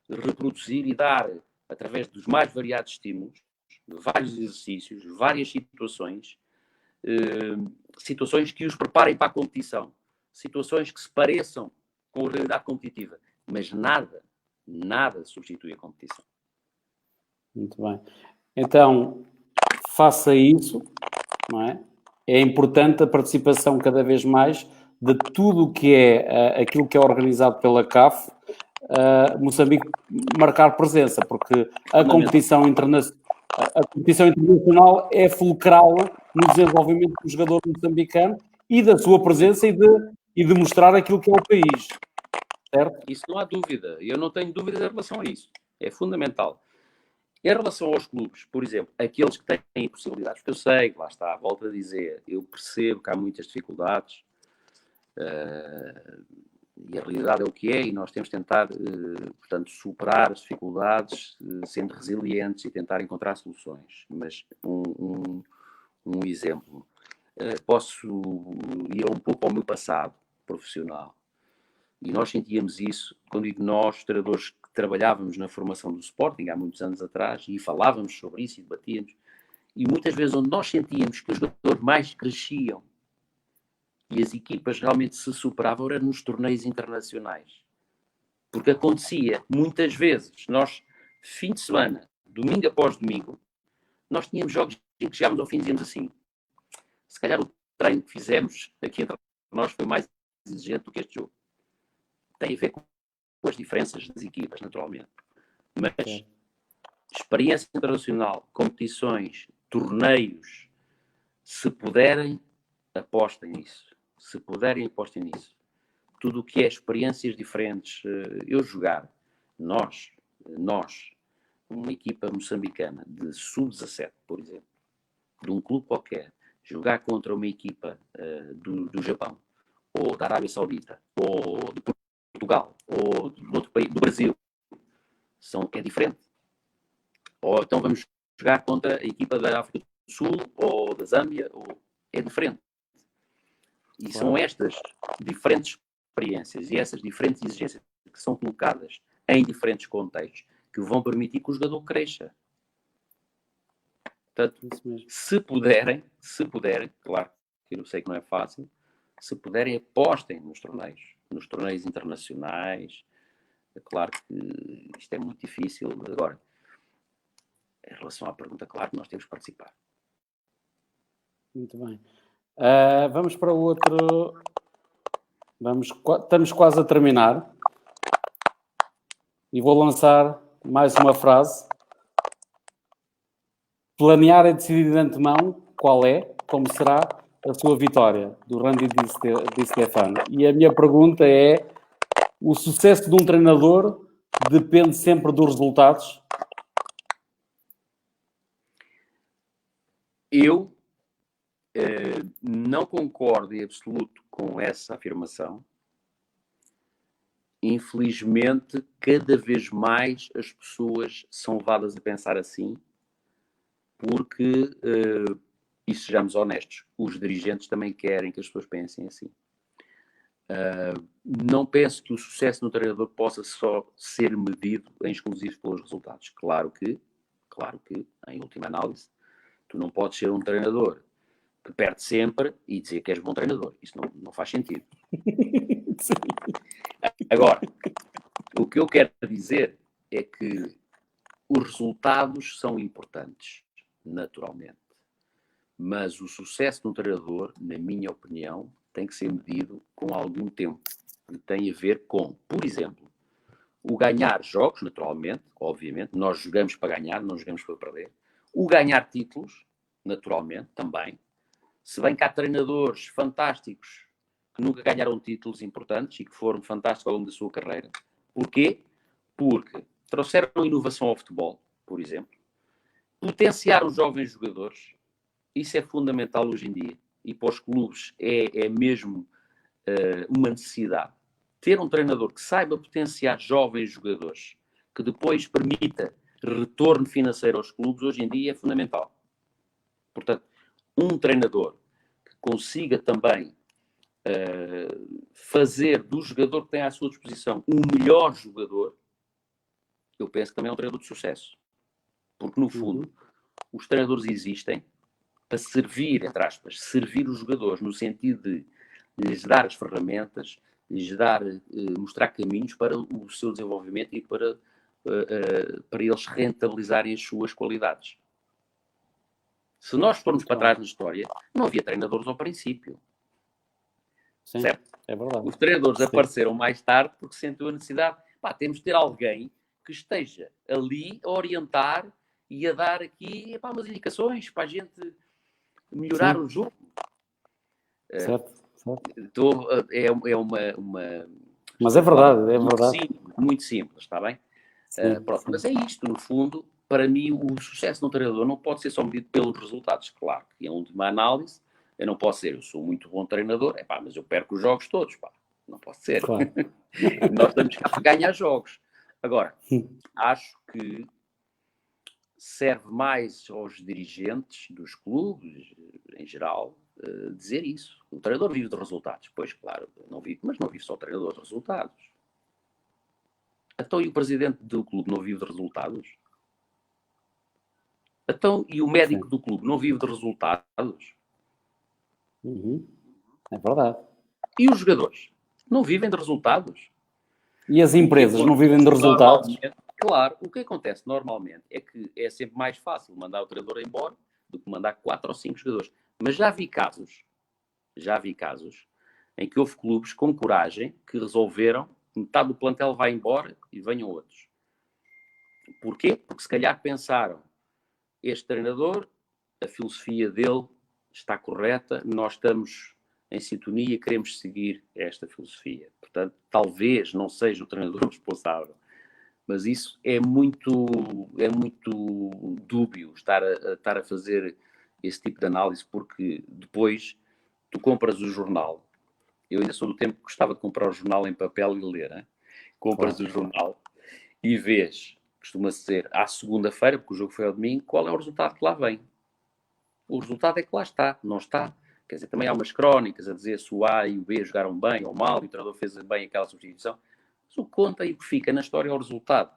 reproduzir e dar, através dos mais variados estímulos, vários exercícios, várias situações que os preparem para a competição, situações que se pareçam com a realidade competitiva, mas nada substitui a competição. Muito bem. Então, faça isso, não é? É importante a participação cada vez mais de tudo o que é aquilo que é organizado pela CAF, Moçambique marcar presença, porque a competição internacional é fulcral no desenvolvimento do jogador moçambicano e da sua presença e de mostrar aquilo que é o país. Certo? Isso não há dúvida. Eu não tenho dúvidas em relação a isso. É fundamental. Em relação aos clubes, por exemplo, aqueles que têm possibilidades, porque eu sei, lá está, volto a dizer, eu percebo que há muitas dificuldades e a realidade é o que é e nós temos de tentar, portanto, superar as dificuldades, sendo resilientes e tentar encontrar soluções. Mas um exemplo, posso ir um pouco ao meu passado profissional. E nós sentíamos isso, quando digo nós, os treinadores que trabalhávamos na formação do Sporting há muitos anos atrás, e falávamos sobre isso e debatíamos, e muitas vezes onde nós sentíamos que os jogadores mais cresciam e as equipas realmente se superavam era nos torneios internacionais. Porque acontecia, muitas vezes, nós, fim de semana, domingo após domingo, nós tínhamos jogos em que chegávamos ao fim e dizíamos assim, se calhar o treino que fizemos aqui entre nós foi mais exigente do que este jogo. Tem a ver com as diferenças das equipas, naturalmente. Mas experiência internacional, competições, torneios, se puderem, apostem nisso. Se puderem, apostem nisso. Tudo o que é experiências diferentes, eu jogar, nós, uma equipa moçambicana de sub-17, por exemplo, de um clube qualquer, jogar contra uma equipa do Japão, ou da Arábia Saudita, ou de Portugal, ou de outro país, do Brasil, é diferente. Ou então vamos jogar contra a equipa da África do Sul, ou da Zâmbia, é diferente. E são estas diferentes experiências e essas diferentes exigências que são colocadas em diferentes contextos que vão permitir que o jogador cresça. Portanto, se puderem, claro que eu sei que não é fácil, se puderem, apostem nos torneios internacionais. É claro que isto é muito difícil. Agora, em relação à pergunta, claro que nós temos que participar. Muito bem. Vamos para o outro. Estamos quase a terminar. E vou lançar mais uma frase. Planear é decidir de antemão qual é, como será a sua vitória, do Randy Di Stefano. E a minha pergunta é: o sucesso de um treinador depende sempre dos resultados? Eu não concordo em absoluto com essa afirmação. Infelizmente, cada vez mais as pessoas são levadas a pensar assim, porque, e sejamos honestos, os dirigentes também querem que as pessoas pensem assim. Não penso que o sucesso no treinador possa só ser medido em exclusivo pelos resultados. Claro que, em última análise, tu não podes ser um treinador que perde sempre e dizer que és bom treinador. Isso não faz sentido. Agora, o que eu quero dizer é que os resultados são importantes, naturalmente. Mas o sucesso de um treinador, na minha opinião, tem que ser medido com algum tempo. E tem a ver com, por exemplo, o ganhar jogos, naturalmente, obviamente. Nós jogamos para ganhar, não jogamos para perder. O ganhar títulos, naturalmente, também. Se bem que há treinadores fantásticos que nunca ganharam títulos importantes e que foram fantásticos ao longo da sua carreira. Porquê? Porque trouxeram inovação ao futebol, por exemplo. Potenciaram os jovens jogadores. Isso é fundamental hoje em dia. E para os clubes é mesmo uma necessidade. Ter um treinador que saiba potenciar jovens jogadores, que depois permita retorno financeiro aos clubes, hoje em dia é fundamental. Portanto, um treinador que consiga também fazer do jogador que tem à sua disposição um melhor jogador, eu penso que também é um treinador de sucesso. Porque, no fundo, os treinadores existem para servir, entre aspas, servir os jogadores, no sentido de lhes dar as ferramentas, lhes dar, mostrar caminhos para o seu desenvolvimento e para eles rentabilizarem as suas qualidades. Se nós formos para trás na história, não havia treinadores ao princípio. Sim, certo? É verdade. Os treinadores apareceram mais tarde porque sentiu a necessidade. Temos de ter alguém que esteja ali a orientar e a dar aqui umas indicações para a gente melhorar o jogo. Certo. É uma... Mas é verdade, é verdade. Muito simples, está bem? Pronto, mas é isto, no fundo, para mim, o sucesso de um treinador não pode ser só medido pelos resultados. Claro que é uma análise. Eu não posso ser, eu sou muito bom treinador, mas eu perco os jogos todos, não posso ser. Claro. Nós estamos cá para ganhar jogos. Agora, acho que serve mais aos dirigentes dos clubes, em geral, dizer isso. O treinador vive de resultados. Pois, claro, mas não vive só o treinador de resultados. Então, e o presidente do clube não vive de resultados? Então, e o médico do clube não vive de resultados? É verdade. E os jogadores? Não vivem de resultados? E as empresas não vivem de resultados? Claro, o que acontece normalmente é que é sempre mais fácil mandar o treinador embora do que mandar 4 ou 5 jogadores. Mas já vi casos em que houve clubes com coragem que resolveram metade do plantel vai embora e venham outros. Porquê? Porque se calhar pensaram, este treinador, a filosofia dele está correta, nós estamos em sintonia, queremos seguir esta filosofia. Portanto, talvez não seja o treinador responsável, mas isso é muito dúbio estar a fazer esse tipo de análise, porque depois tu compras o jornal. Eu ainda sou do tempo que gostava de comprar o jornal em papel e ler. Hein? Compras o jornal e vês, costuma ser à segunda-feira, porque o jogo foi ao domingo, qual é o resultado que lá vem. O resultado é que lá está, não está. Quer dizer, também há umas crónicas a dizer se o A e o B jogaram bem ou mal, e o treinador fez bem aquela substituição. Mas o que conta e o que fica na história é o resultado.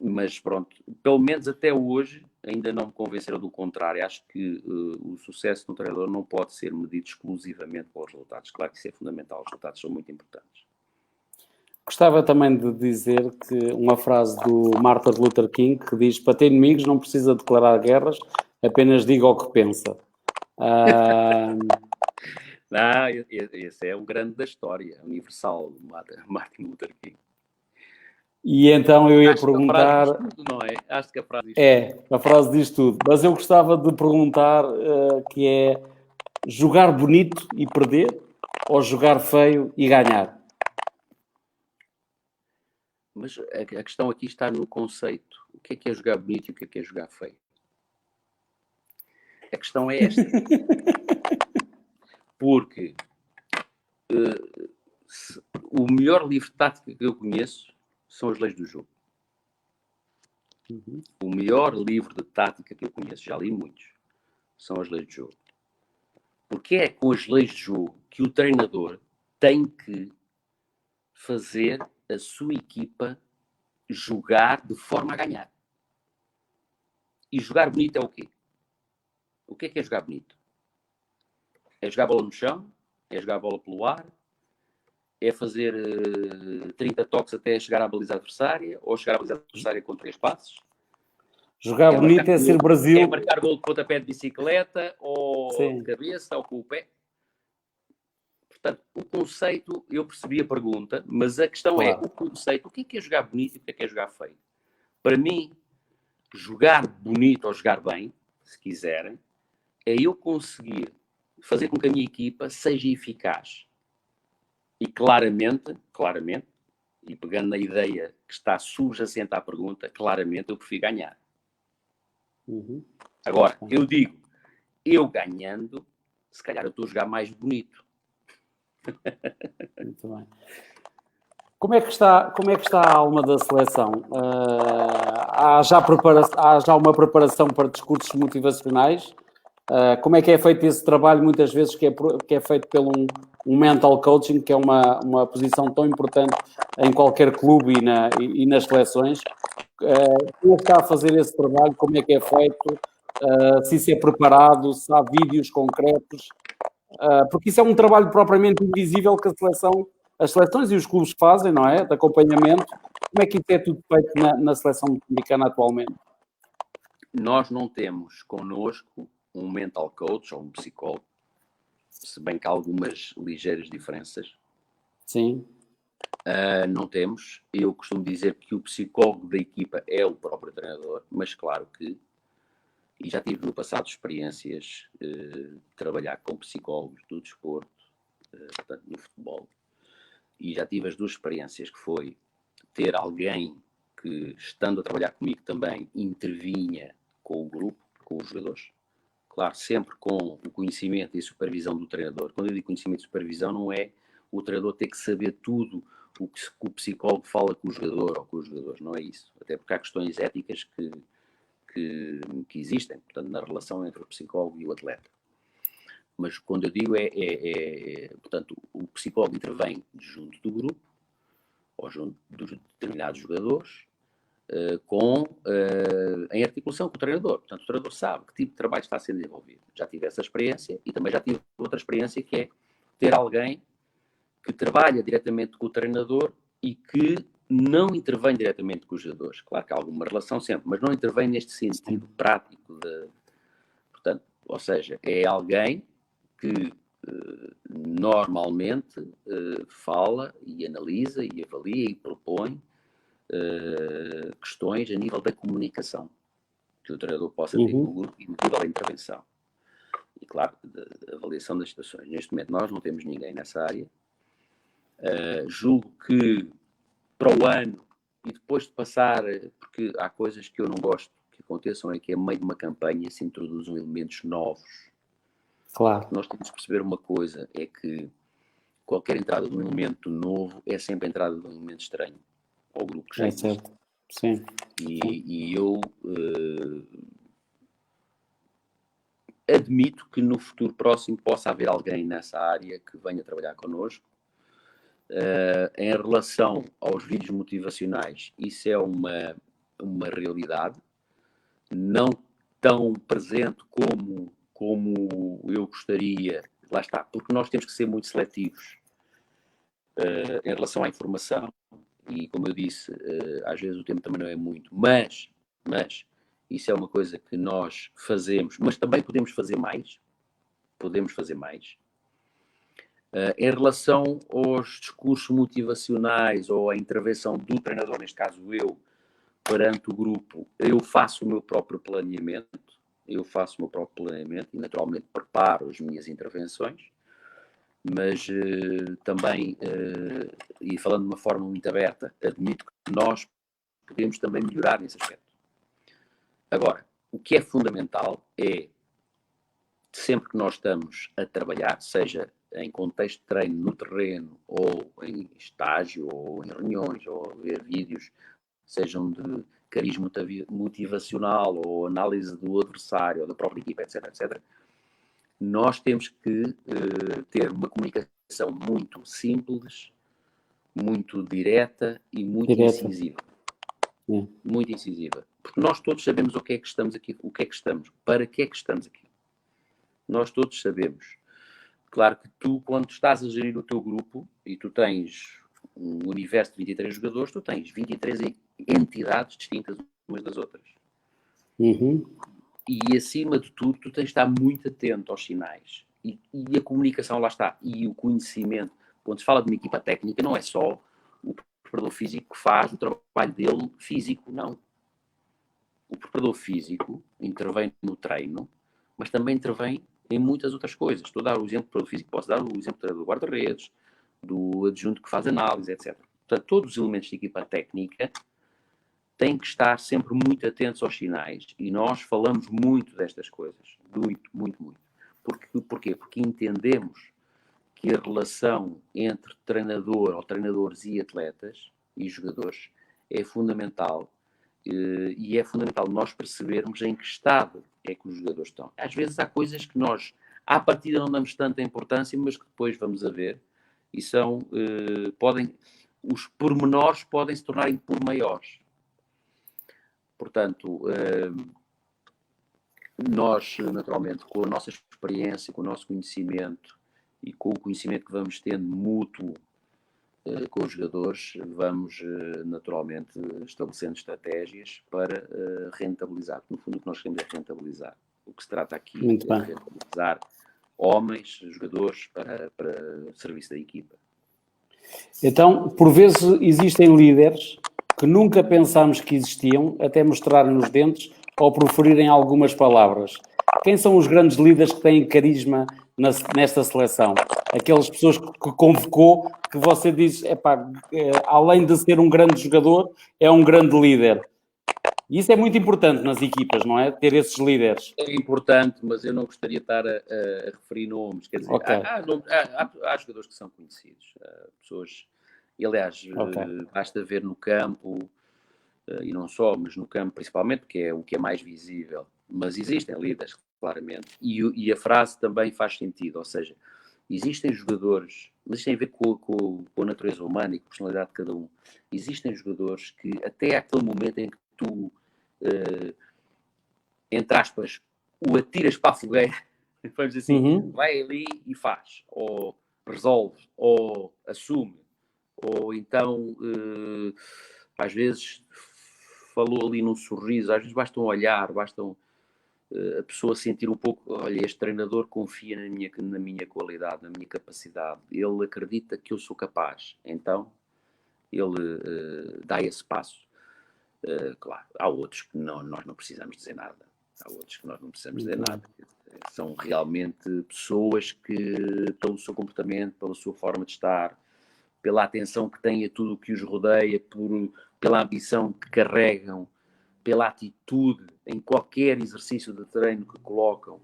Mas pronto, pelo menos até hoje, ainda não me convenceram do contrário. Acho que o sucesso do treinador não pode ser medido exclusivamente pelos resultados. Claro que isso é fundamental, os resultados são muito importantes. Gostava também de dizer que uma frase do Martin Luther King que diz: para ter inimigos não precisa declarar guerras, apenas diga o que pensa. Não, esse é um grande da história, universal, Martin Luther King. E então eu ia perguntar... A frase diz tudo, não é? Acho que a frase diz tudo. A frase diz tudo. Mas eu gostava de perguntar que é jogar bonito e perder ou jogar feio e ganhar? Mas a questão aqui está no conceito. O que é jogar bonito e o que é jogar feio? A questão é esta. Porque o melhor livro de tática que eu conheço são as leis do jogo. O melhor livro de tática que eu conheço, já li muitos, são as leis do jogo. Porque é com as leis de jogo que o treinador tem que fazer a sua equipa jogar de forma a ganhar. E jogar bonito é o quê? O que é jogar bonito? É jogar a bola no chão? É jogar a bola pelo ar? É fazer 30 toques até chegar à baliza adversária, ou chegar à baliza adversária com 3 passos? Jogar bonito é ser Brasil. É marcar gol de pontapé de bicicleta, ou de cabeça, ou com o pé. Portanto, o conceito, eu percebi a pergunta, mas a questão é o conceito. O que é jogar bonito e o que é jogar feio? Para mim, jogar bonito ou jogar bem, se quiserem, é eu conseguir fazer com que a minha equipa seja eficaz. E claramente, e pegando na ideia que está subjacente à pergunta, claramente eu prefiro ganhar. Agora, eu digo, eu ganhando, se calhar eu estou a jogar mais bonito. Muito bem. Como é que está a alma da seleção? Há já uma preparação para discursos motivacionais? Como é que é feito esse trabalho, muitas vezes, que é feito pelo um mental coaching, que é uma posição tão importante em qualquer clube e nas seleções? Quem é que está a fazer esse trabalho? Como é que é feito? Se isso é preparado? Se há vídeos concretos? Porque isso é um trabalho propriamente invisível que as seleções e os clubes fazem, não é? De acompanhamento. Como é que isso é tudo feito na seleção moçambicana atualmente? Nós não temos connosco um mental coach ou um psicólogo, se bem que há algumas ligeiras diferenças. Sim. Não temos. Eu costumo dizer que o psicólogo da equipa é o próprio treinador, mas claro que, e já tive no passado experiências de trabalhar com psicólogos do desporto, portanto no futebol, e já tive as duas experiências, que foi ter alguém que, estando a trabalhar comigo também, intervinha com o grupo, com os jogadores. Claro, sempre com o conhecimento e supervisão do treinador. Quando eu digo conhecimento e supervisão, não é o treinador ter que saber tudo o que o psicólogo fala com o jogador ou com os jogadores, não é isso. Até porque há questões éticas que existem, portanto, na relação entre o psicólogo e o atleta. Mas quando eu digo portanto, o psicólogo intervém junto do grupo, ou junto dos determinados jogadores, em articulação com o treinador. Portanto, o treinador sabe que tipo de trabalho está a ser desenvolvido. Já tive essa experiência e também já tive outra experiência, que é ter alguém que trabalha diretamente com o treinador e que não intervém diretamente com os jogadores. Claro que há alguma relação sempre, mas não intervém neste sentido prático. Portanto, ou seja, é alguém que normalmente fala e analisa e avalia e propõe questões a nível da comunicação que o treinador possa ter com o grupo e no nível da intervenção. E claro, da avaliação das situações. Neste momento nós não temos ninguém nessa área. Julgo que para o ano, e depois de passar, porque há coisas que eu não gosto que aconteçam, é que a meio de uma campanha se introduzam elementos novos. Claro. Nós temos que perceber uma coisa, é que qualquer entrada de um elemento novo é sempre a entrada de um elemento estranho ao grupo que já existe. Certo. Sim. E eu admito que no futuro próximo possa haver alguém nessa área que venha trabalhar connosco. Em relação aos vídeos motivacionais, isso é uma realidade, não tão presente como eu gostaria, lá está, porque nós temos que ser muito seletivos em relação à informação, e como eu disse, às vezes o tempo também não é muito, mas isso é uma coisa que nós fazemos, mas também podemos fazer mais. Em relação aos discursos motivacionais ou à intervenção do treinador, neste caso eu, perante o grupo, eu faço o meu próprio planeamento e naturalmente preparo as minhas intervenções, mas também, e falando de uma forma muito aberta, admito que nós podemos também melhorar nesse aspecto. Agora, o que é fundamental é, sempre que nós estamos a trabalhar, seja em contexto de treino, no terreno, ou em estágio, ou em reuniões, ou a ver vídeos, sejam de cariz motivacional, ou análise do adversário, ou da própria equipa, etc., nós temos que ter uma comunicação muito simples, muito direta e muito incisiva. Muito incisiva. Porque nós todos sabemos o que é que estamos aqui, para que é que estamos aqui. Nós todos sabemos Claro que tu, quando estás a gerir o teu grupo e tu tens um universo de 23 jogadores, tu tens 23 entidades distintas umas das outras. Uhum. E, acima de tudo, tu tens de estar muito atento aos sinais. E a comunicação, lá está. E o conhecimento. Quando se fala de uma equipa técnica, não é só o preparador físico que faz o trabalho dele físico, não. O preparador físico intervém no treino, mas também intervém em muitas outras coisas. Estou a dar o exemplo do preparador físico, posso dar o exemplo do guarda-redes, do adjunto que faz análise, etc. Portanto, todos os elementos de equipa técnica têm que estar sempre muito atentos aos sinais. E nós falamos muito destas coisas. Muito, muito, muito. Porquê? Porque entendemos que a relação entre treinador ou treinadores e atletas e jogadores é fundamental. E é fundamental nós percebermos em que estado é que os jogadores estão. Às vezes há coisas que nós, à partida, não damos tanta importância, mas que depois vamos a ver e são, os pormenores podem se tornarem por maiores. Portanto, nós, naturalmente, com a nossa experiência, com o nosso conhecimento e com o conhecimento que vamos tendo mútuo com os jogadores, vamos naturalmente estabelecendo estratégias para rentabilizar. No fundo, o que nós queremos é rentabilizar. O que se trata aqui Muito é bem. rentabilizar homens, jogadores, para serviço da equipa. Então, por vezes existem líderes que nunca pensámos que existiam, até mostrarem os dentes ou proferirem algumas palavras. Quem são os grandes líderes que têm carisma nesta seleção? Aquelas pessoas que convocou, que você diz, além de ser um grande jogador, é um grande líder. E isso é muito importante nas equipas, não é? Ter esses líderes. É importante, mas eu não gostaria de estar a referir nomes. Quer dizer, Okay. há jogadores que são conhecidos, pessoas, e aliás, basta ver no campo, e não só, mas no campo principalmente, que é o que é mais visível. Mas existem líderes, claramente. E a frase também faz sentido, ou seja, existem jogadores, mas isto tem a ver com a natureza humana e com a personalidade de cada um. Existem jogadores que, até aquele momento em que tu, entre aspas, o atiras para a fogueira, vamos dizer assim, vai ali e faz, ou resolve, ou assume, ou então, às vezes, falou ali num sorriso, às vezes basta um olhar, basta a pessoa sentir um pouco, olha, este treinador confia na minha qualidade, na minha capacidade, ele acredita que eu sou capaz, então ele dá esse passo. Claro, há outros que nós não precisamos dizer nada, há outros que nós não precisamos dizer nada. São realmente pessoas que, pelo seu comportamento, pela sua forma de estar, pela atenção que têm a tudo o que os rodeia, pela ambição que carregam, pela atitude em qualquer exercício de treino que colocam,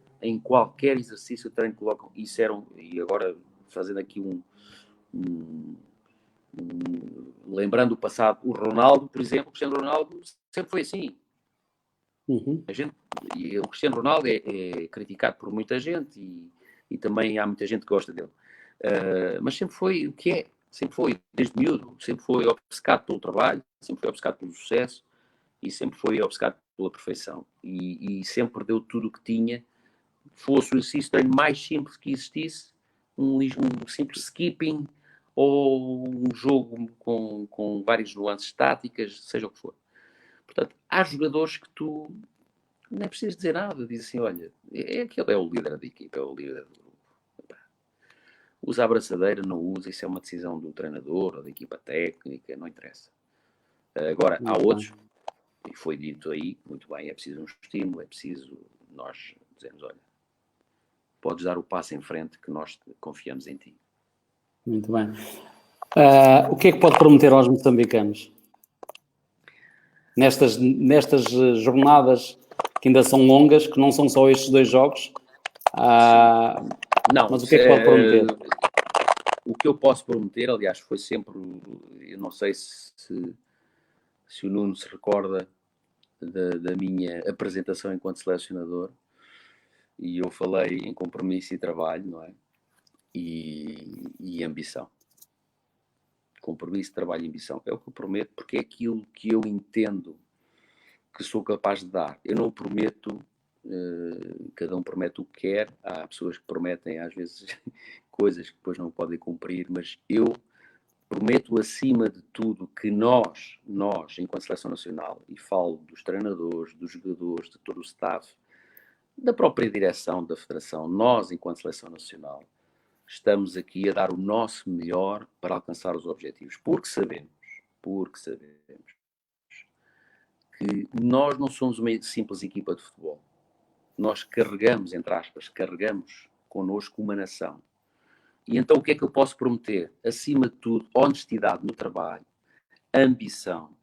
isso e agora fazendo aqui lembrando o passado, o Ronaldo, por exemplo, o Cristiano Ronaldo sempre foi assim. O Cristiano Ronaldo é criticado por muita gente e também há muita gente que gosta dele. Mas sempre foi o que é. Sempre foi, desde miúdo, sempre foi obcecado pelo trabalho, sempre foi obcecado pelo sucesso e sempre foi obcecado pela perfeição. E sempre deu tudo o que tinha, fosse o exercício treino mais simples que existisse, um simples skipping ou um jogo com várias nuances táticas, seja o que for. Portanto, há jogadores que tu não é preciso dizer nada, diz assim, olha, aquele é o líder da equipa, é o líder do grupo. Usa a abraçadeira, não usa, isso é uma decisão do treinador ou da equipa técnica, não interessa. Agora, há outros, e foi dito aí, muito bem, é preciso um estímulo, é preciso nós dizermos, olha, podes dar o passo em frente que nós confiamos em ti. Muito bem. O que é que pode prometer aos moçambicanos? Nestas jornadas que ainda são longas, que não são só estes 2 jogos, não, mas o que é que pode prometer? O que eu posso prometer, aliás, foi sempre, eu não sei se o Nuno se recorda da minha apresentação enquanto selecionador, e eu falei em compromisso e trabalho, não é? E ambição. Compromisso, trabalho e ambição. É o que eu prometo, porque é aquilo que eu entendo que sou capaz de dar. Eu não prometo cada um promete o que quer. Há pessoas que prometem às vezes coisas que depois não podem cumprir, mas eu prometo acima de tudo que nós, enquanto Seleção Nacional, e falo dos treinadores, dos jogadores, de todo o staff, da própria direção da Federação, nós, enquanto Seleção Nacional, estamos aqui a dar o nosso melhor para alcançar os objetivos, porque sabemos que nós não somos uma simples equipa de futebol. Nós carregamos, entre aspas, carregamos connosco uma nação. E então o que é que eu posso prometer? Acima de tudo, honestidade no trabalho, ambição.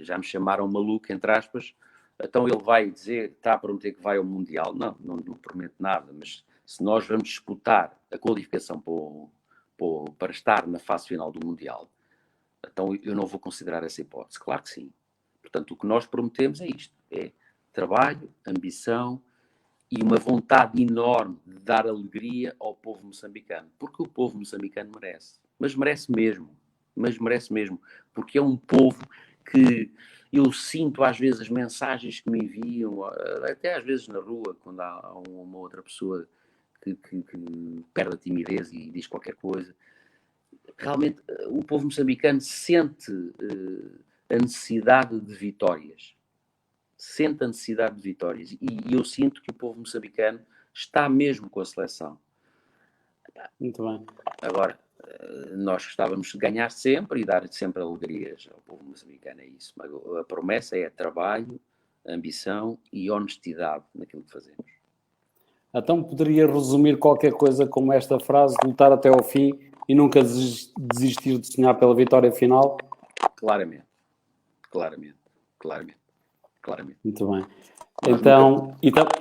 Já me chamaram maluco, entre aspas, então ele vai dizer, está a prometer que vai ao Mundial. Não prometo nada, mas se nós vamos disputar a qualificação para estar na fase final do Mundial, então eu não vou considerar essa hipótese. Claro que sim. Portanto, o que nós prometemos é isto, é trabalho, ambição e uma vontade enorme de dar alegria ao povo moçambicano. Porque o povo moçambicano merece. Mas merece mesmo. Porque é um povo que eu sinto às vezes as mensagens que me enviam, até às vezes na rua, quando há uma outra pessoa que perde a timidez e diz qualquer coisa. Realmente o povo moçambicano sente a necessidade de vitórias. E eu sinto que o povo moçambicano está mesmo com a seleção. Muito bem. Agora, nós gostávamos de ganhar sempre e dar sempre alegrias ao povo moçambicano, é isso. Mas a promessa é trabalho, ambição e honestidade naquilo que fazemos. Então poderia resumir qualquer coisa como esta frase, lutar até ao fim e nunca desistir de sonhar pela vitória final? Claramente. Muito bem. Então,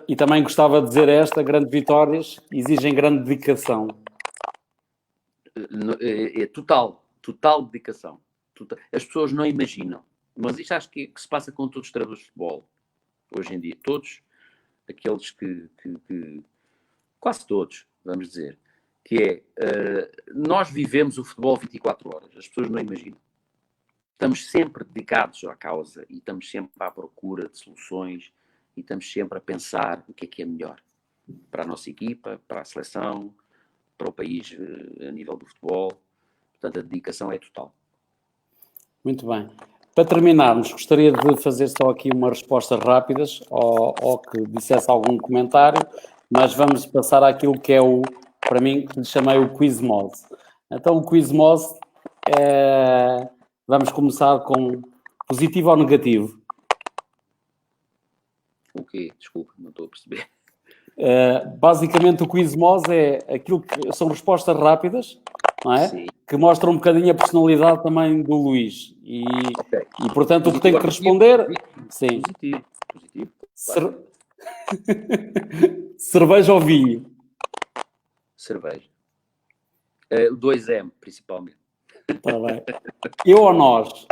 e também gostava de dizer grandes vitórias exigem grande dedicação. É total dedicação. As pessoas não imaginam, mas isto acho que se passa com todos os treinadores de futebol, hoje em dia. Todos aqueles que quase todos, vamos dizer, que é, nós vivemos o futebol 24 horas, as pessoas não imaginam. Estamos sempre dedicados à causa e estamos sempre à procura de soluções e estamos sempre a pensar o que é melhor para a nossa equipa, para a seleção, para o país a nível do futebol. Portanto, a dedicação é total. Muito bem. Para terminarmos, gostaria de fazer só aqui umas respostas rápidas ou que dissesse algum comentário, mas vamos passar àquilo que é para mim, que lhe chamei o Quiz Mode. Então, o Quiz Mode vamos começar com positivo ou negativo? O quê? Desculpa, não estou a perceber. Basicamente, o Quiz Mode é aquilo que são respostas rápidas, não é? Sim. Que mostra um bocadinho a personalidade também do Luís. E portanto, o que tem que responder... Sim. Positivo. Claro. Cerveja ou vinho? Cerveja. 2M, principalmente. Está bem. Eu ou nós?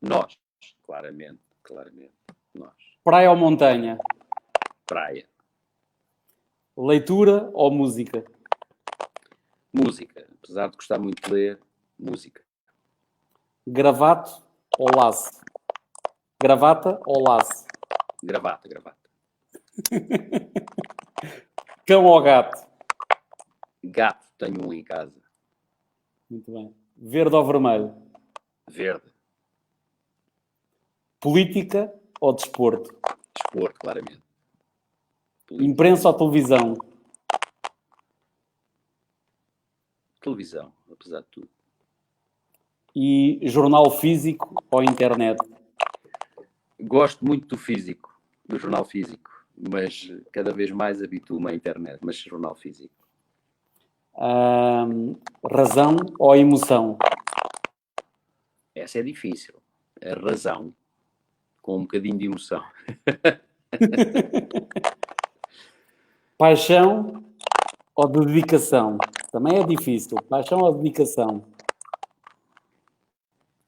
Nós, claramente. Nós. Praia ou montanha? Praia. Leitura ou música? Música. Apesar de gostar muito de ler, música. Gravato ou laço? Gravata ou laço? Gravata. Cão ou gato? Gato, tenho um em casa. Muito bem. Verde ou vermelho? Verde. Política ou desporto? Desporto, claramente. Política. Imprensa ou televisão? Televisão, apesar de tudo. E jornal físico ou internet? Gosto muito do jornal físico, mas cada vez mais habituo-me à internet, mas jornal físico. Razão ou emoção? Essa é difícil. A razão, com um bocadinho de emoção. Paixão ou dedicação? Também é difícil. Paixão ou dedicação?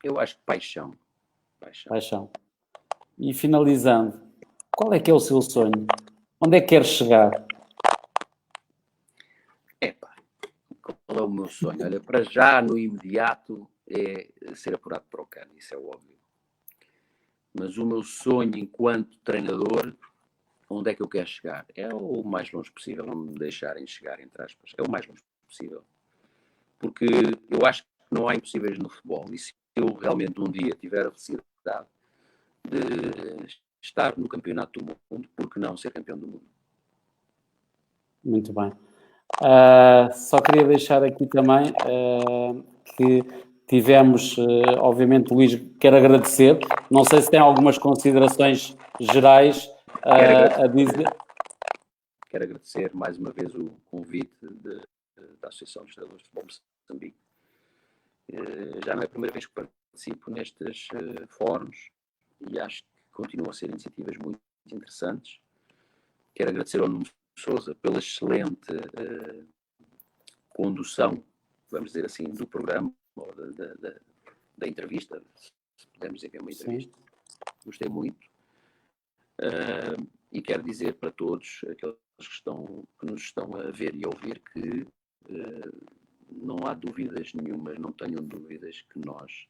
Eu acho que paixão. E finalizando, qual é que é o seu sonho? Onde é que quer chegar? Qual é o meu sonho? Olha, para já, no imediato, é ser apurado para o CAN, isso é óbvio. mas o meu sonho enquanto treinador, onde é que eu quero chegar? É o mais longe possível, não me deixarem chegar, entre aspas, é o mais longe possível. Porque eu acho que não há impossíveis no futebol, e se eu realmente um dia tiver a felicidade de estar no campeonato do mundo, por que não ser campeão do mundo? Muito bem. Só queria deixar aqui também que tivemos, obviamente, Luís, quero agradecer. Não sei se tem algumas considerações gerais a dizer. Quero agradecer mais uma vez o convite da Associação dos Treinadores de Futebol de Moçambique. Já não é a primeira vez que participo nestes fóruns e acho que continuam a ser iniciativas muito interessantes. Quero agradecer ao Nuno Sousa pela excelente condução, vamos dizer assim, do programa, ou da entrevista, se pudermos dizer que é uma entrevista. Sim. Gostei muito. E quero dizer para todos, aqueles que nos estão a ver e a ouvir, que não há dúvidas nenhumas, não tenham dúvidas que nós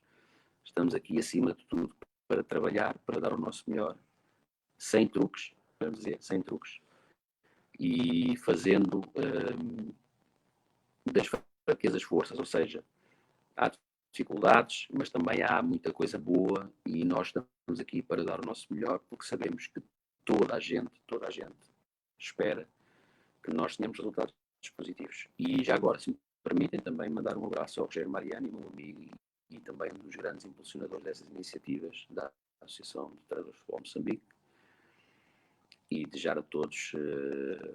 estamos aqui acima de tudo para trabalhar, para dar o nosso melhor, sem truques, vamos dizer, sem truques, e fazendo das fraquezas forças, ou seja, há dificuldades, mas também há muita coisa boa e nós estamos aqui para dar o nosso melhor, porque sabemos que toda a gente espera que nós tenhamos resultados positivos. E já agora, se me permitem também mandar um abraço ao Rogério Mariani, meu amigo, e também um dos grandes impulsionadores dessas iniciativas da Associação de Treinadores de Futebol de Moçambique, e desejar a todos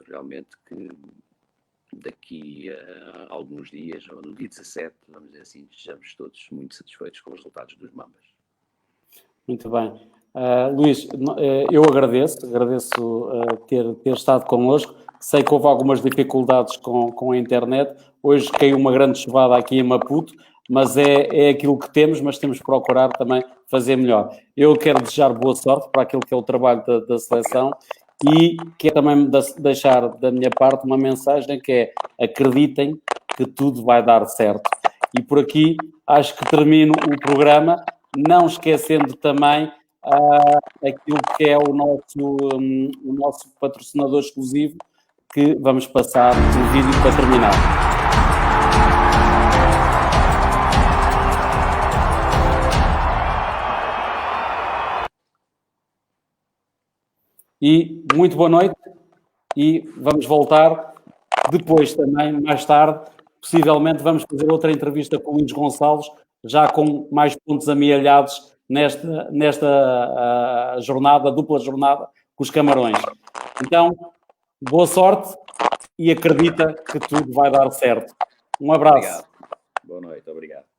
realmente que daqui a alguns dias, ou no dia 17, vamos dizer assim, estejamos todos muito satisfeitos com os resultados dos Mambas. Muito bem. Luís, eu agradeço ter estado connosco. Sei que houve algumas dificuldades com a internet. Hoje caiu uma grande chuvada aqui em Maputo, mas é aquilo que temos, mas temos que procurar também fazer melhor. Eu quero desejar boa sorte para aquilo que é o trabalho da seleção e quero também deixar da minha parte uma mensagem que é: acreditem que tudo vai dar certo. E por aqui acho que termino o programa, não esquecendo também aquilo que é o nosso patrocinador exclusivo, que vamos passar o vídeo para terminar. E muito boa noite, e vamos voltar depois também, mais tarde, possivelmente vamos fazer outra entrevista com o Luís Gonçalves, já com mais pontos amealhados nesta jornada, dupla jornada com os Camarões. Então, boa sorte e acredita que tudo vai dar certo. Um abraço. Obrigado. Boa noite, obrigado.